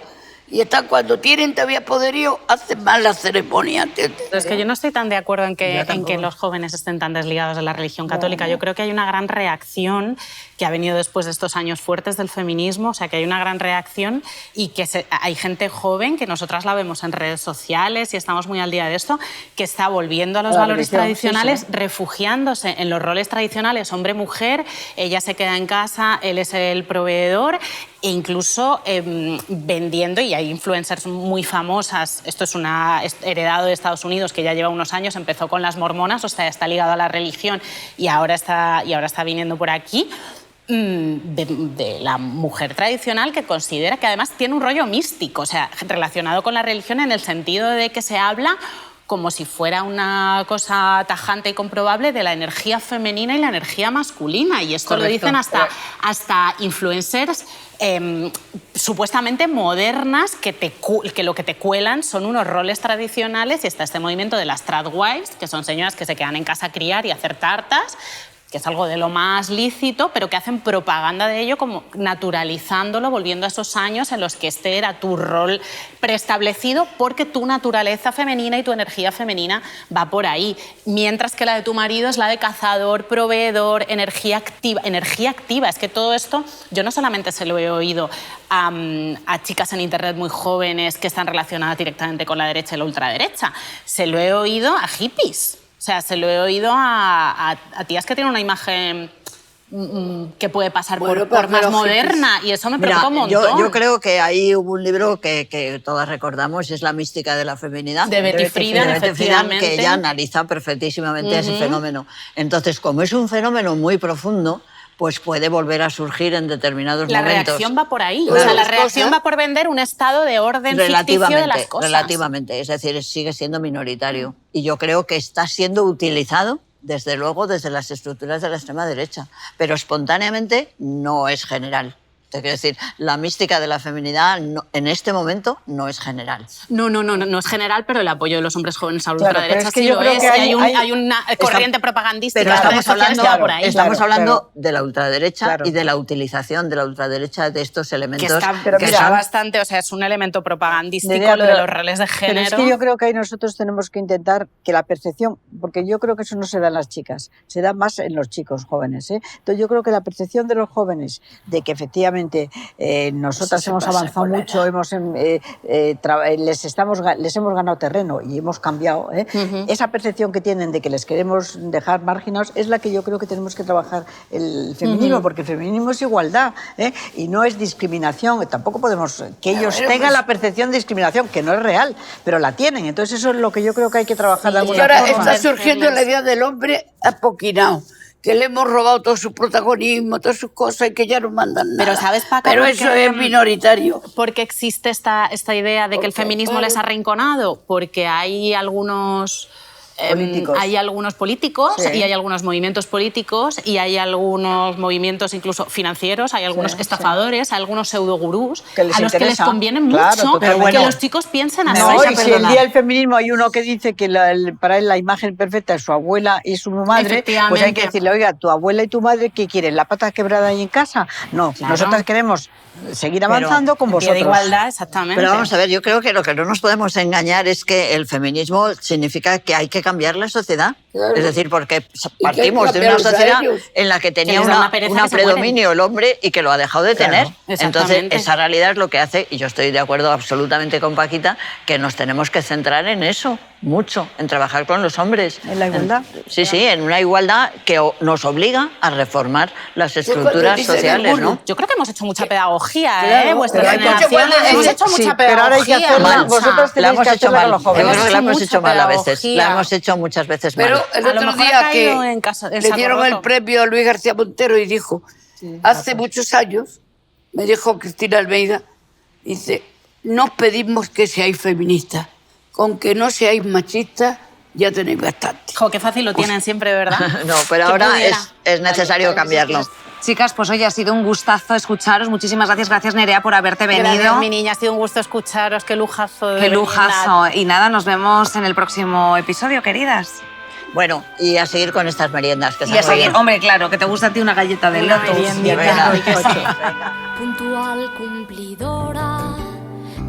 S3: Y están, cuando tienen todavía poderío, hacen mal la ceremonia.
S6: Pero es que yo no estoy tan de acuerdo en que los jóvenes estén tan desligados de la religión católica. Yo creo que hay una gran reacción que ha venido después de estos años fuertes del feminismo, o sea, que hay una gran reacción y que hay gente joven, que nosotras la vemos en redes sociales y estamos muy al día de esto, que está volviendo a los
S4: La
S6: valores
S4: religión,
S6: tradicionales,
S4: sí, sí.
S6: refugiándose en los roles tradicionales hombre-mujer, ella se queda en casa, él es el proveedor, e incluso vendiendo, y hay influencers muy famosas, esto es heredado de Estados Unidos, que ya lleva unos años, empezó con las mormonas, o sea, está ligado a la religión y ahora está viniendo por aquí, de la mujer tradicional, que considera que además tiene un rollo místico, o sea, relacionado con la religión en el sentido de que se habla como si fuera una cosa tajante y comprobable de la energía femenina y la energía masculina. Y esto
S2: Correcto.
S6: lo dicen hasta influencers supuestamente modernas que lo que te cuelan son unos roles tradicionales, y está este movimiento de las tradwives, que son señoras que se quedan en casa a criar y hacer tartas, que es algo de lo más lícito, pero que hacen propaganda de ello, como naturalizándolo, volviendo a esos años en los que este era tu rol preestablecido, porque tu naturaleza femenina y tu energía femenina va por ahí, mientras que la de tu marido es la de cazador, proveedor, energía activa. Energía activa, es que todo esto yo no solamente se lo he oído a chicas en internet muy jóvenes que están relacionadas directamente con la derecha y la ultraderecha, se lo he oído a hippies. O sea, se lo he oído a tías que tienen una imagen que puede pasar
S3: Bueno,
S6: por más
S3: pero
S6: moderna, y eso me
S2: Mira,
S6: preocupa un montón.
S2: yo creo que ahí hubo un libro que todas recordamos, es La mística de la feminidad.
S6: De Betty Friedan,
S2: de Betty Friedan, que
S6: efectivamente.
S2: ella analiza perfectísimamente ese fenómeno. Entonces, como es un fenómeno muy profundo, pues puede volver a surgir en determinados
S6: La
S2: momentos.
S6: reacción va por ahí.
S2: Claro.
S6: O sea, la
S3: Las
S6: reacción
S3: cosas-
S6: va por vender un estado de orden ficticio de las cosas.
S2: Relativamente, es decir, sigue siendo minoritario. Y yo creo que está siendo utilizado, desde luego, desde las estructuras de la extrema derecha. Pero espontáneamente no es general. Te quiero decir, la mística de la feminidad en este momento no es general.
S6: No es general, pero el apoyo de los hombres jóvenes a la
S4: Claro,
S6: ultraderecha
S4: pero es que
S6: sí
S4: yo
S6: lo
S4: creo
S6: es.
S4: que
S6: Hay una corriente propagandística
S2: Pero
S6: en las redes
S2: estamos
S6: sociales
S2: hablando,
S6: que va por ahí.
S2: estamos
S4: Claro,
S2: hablando de la ultraderecha
S4: Claro.
S2: y de la utilización de la ultraderecha de estos elementos
S4: pero
S6: que
S4: mira,
S6: está bastante, o sea, es un elemento propagandístico
S4: Nerea,
S6: lo de
S4: pero-
S6: los roles de género.
S4: Pero es que yo creo que ahí nosotros tenemos que intentar que la percepción, porque yo creo que eso no se da en las chicas, se da más en los chicos jóvenes. Entonces yo creo que la percepción de los jóvenes de que efectivamente nosotras
S3: se
S4: hemos
S3: pasa,
S4: avanzado
S3: colega.
S4: mucho, les hemos ganado terreno y hemos cambiado, esa percepción que tienen de que les queremos dejar marginados es la que yo creo que tenemos que trabajar el feminismo, porque el feminismo es igualdad y no es discriminación. Tampoco podemos que ellos
S3: Pero,
S4: tengan
S3: pues-
S4: la percepción de discriminación, que no es real, pero la tienen. Entonces eso es lo que yo creo que hay que trabajar de
S3: Y
S4: alguna
S3: ahora
S4: forma.
S3: está surgiendo la idea del hombre apoquinado, que le hemos robado todo su protagonismo, todas sus cosas y que ya no mandan nada.
S6: Pero ¿sabes, Paca,
S3: Pero
S6: por
S3: eso
S6: qué?
S3: es minoritario.
S6: ¿Por qué existe esta idea de que el
S3: Porque,
S6: feminismo
S3: claro.
S6: les ha arrinconado? Porque hay algunos políticos
S4: Sí.
S6: y hay algunos movimientos políticos y hay algunos movimientos incluso financieros, hay algunos
S4: Sí,
S6: estafadores, hay algunos pseudogurús
S4: Que les
S6: a los que les
S4: interesa.
S6: conviene
S4: Claro,
S6: mucho
S4: totalmente.
S6: que los chicos piensen así.
S4: No,
S6: Vais a
S4: y si el
S6: perdonar.
S4: día del feminismo hay uno que dice que para él la imagen perfecta es su abuela y su madre, pues hay
S6: Efectivamente.
S4: que decirle, oiga, tu abuela y tu madre, ¿qué quieren? ¿La pata quebrada ahí en casa? No,
S6: Claro.
S4: nosotras queremos seguir avanzando con
S6: En pie
S4: vosotros.
S6: de igualdad, exactamente.
S2: Pero vamos a ver, yo creo que lo que no nos podemos engañar es que el feminismo significa que hay que cambiar la sociedad.
S3: Claro.
S2: Es decir, porque
S3: que hay
S2: partimos
S3: que
S2: de una
S3: cambiarlos a
S2: sociedad
S3: ellos.
S2: en la que tenía
S6: les da
S2: un
S6: una pereza que se
S2: predominio el hombre y que lo ha dejado de
S4: Claro,
S2: tener. Entonces,
S6: exactamente.
S2: esa realidad es lo que hace, y yo estoy de acuerdo absolutamente con Paquita, que nos tenemos que centrar en eso, mucho, en trabajar con los hombres.
S4: En la igualdad.
S2: Sí, en una igualdad que nos obliga a reformar las
S3: cuando
S2: estructuras
S3: dicen
S2: sociales,
S3: alguno,
S2: ¿no?
S6: Yo creo que hemos hecho mucha pedagogía,
S3: Claro,
S6: Vuestra
S3: pero hay mucha
S6: generación
S3: pedagogía.
S6: hemos
S3: Sí,
S6: hecho mucha
S4: sí, pero ahora hay que
S6: pedagogía.
S4: hacerla,
S6: Mancha.
S4: vosotros
S2: La
S4: tenéis
S2: hemos
S4: que
S2: hecho
S4: hacerla
S2: mal.
S4: con los
S2: Yo
S4: jóvenes.
S2: creo que la hemos
S6: mucha
S2: hecho mal a veces.
S6: pedagogía.
S2: La hemos hecho muchas veces mal.
S3: Pero el
S6: A lo
S3: otro
S6: mejor ha
S3: día
S6: caído
S3: que
S6: en casa- en
S3: le
S6: saco
S3: dieron el
S6: roto.
S3: premio a Luis García Montero y dijo, hace muchos años, me dijo Cristina Almeida, dice, no pedimos que seáis feministas, con que no seáis machistas ya tenéis bastante.
S6: Jo, qué fácil lo tienen siempre, ¿verdad?
S2: No, pero
S6: Que
S2: ahora
S6: pudiera.
S2: es necesario cambiarlo.
S1: Chicas, pues oye, ha sido un gustazo escucharos. Muchísimas gracias. Gracias, Nerea, por haberte venido.
S6: Gracias, mi niña, ha sido un gusto escucharos, qué lujazo. de
S1: Qué
S6: verdad.
S1: lujazo. Y nada, nos vemos en el próximo episodio, queridas.
S2: Bueno, y a seguir con estas meriendas. Que
S1: Y a
S2: están muy
S1: seguir.
S2: bien.
S1: Hombre, claro, que te gusta a ti una galleta de
S6: Una
S1: lotus.
S6: meriendita.
S2: Venga.
S6: Ay, que sí.
S8: Puntual cumplidora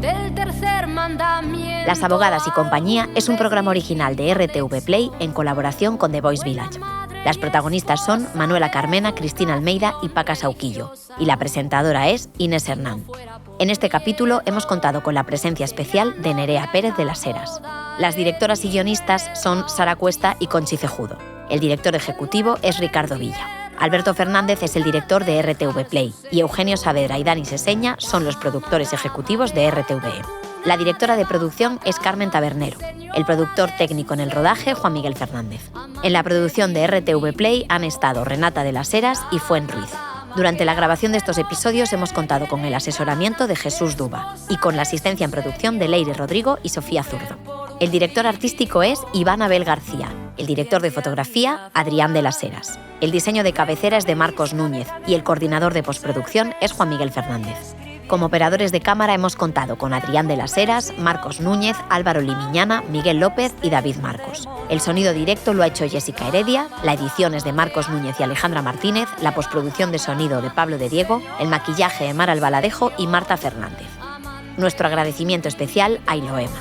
S8: del tercer mandamiento.
S7: Las Abogadas y Compañía es un programa original de RTV Play en colaboración con The Voice Village. Las protagonistas son Manuela Carmena, Cristina Almeida y Paca Sauquillo, y la presentadora es Inés Hernán. En este capítulo hemos contado con la presencia especial de Nerea Pérez de las Heras. Las directoras y guionistas son Sara Cuesta y Conchi Cejudo. El director ejecutivo es Ricardo Villa. Alberto Fernández es el director de RTV Play y Eugenio Saavedra y Dani Seseña son los productores ejecutivos de RTVE. La directora de producción es Carmen Tabernero. El productor técnico en el rodaje, Juan Miguel Fernández. En la producción de RTV Play han estado Renata de las Heras y Fuen Ruiz. Durante la grabación de estos episodios hemos contado con el asesoramiento de Jesús Duba y con la asistencia en producción de Leire Rodrigo y Sofía Zurdo. El director artístico es Iván Abel García, el director de fotografía, Adrián de las Heras. El diseño de cabecera es de Marcos Núñez y el coordinador de postproducción es Juan Miguel Fernández. Como operadores de cámara hemos contado con Adrián de las Heras, Marcos Núñez, Álvaro Limiñana, Miguel López y David Marcos. El sonido directo lo ha hecho Jessica Heredia, la edición es de Marcos Núñez y Alejandra Martínez, la postproducción de sonido de Pablo de Diego, el maquillaje de Mar Albaladejo y Marta Fernández. Nuestro agradecimiento especial a Iloema.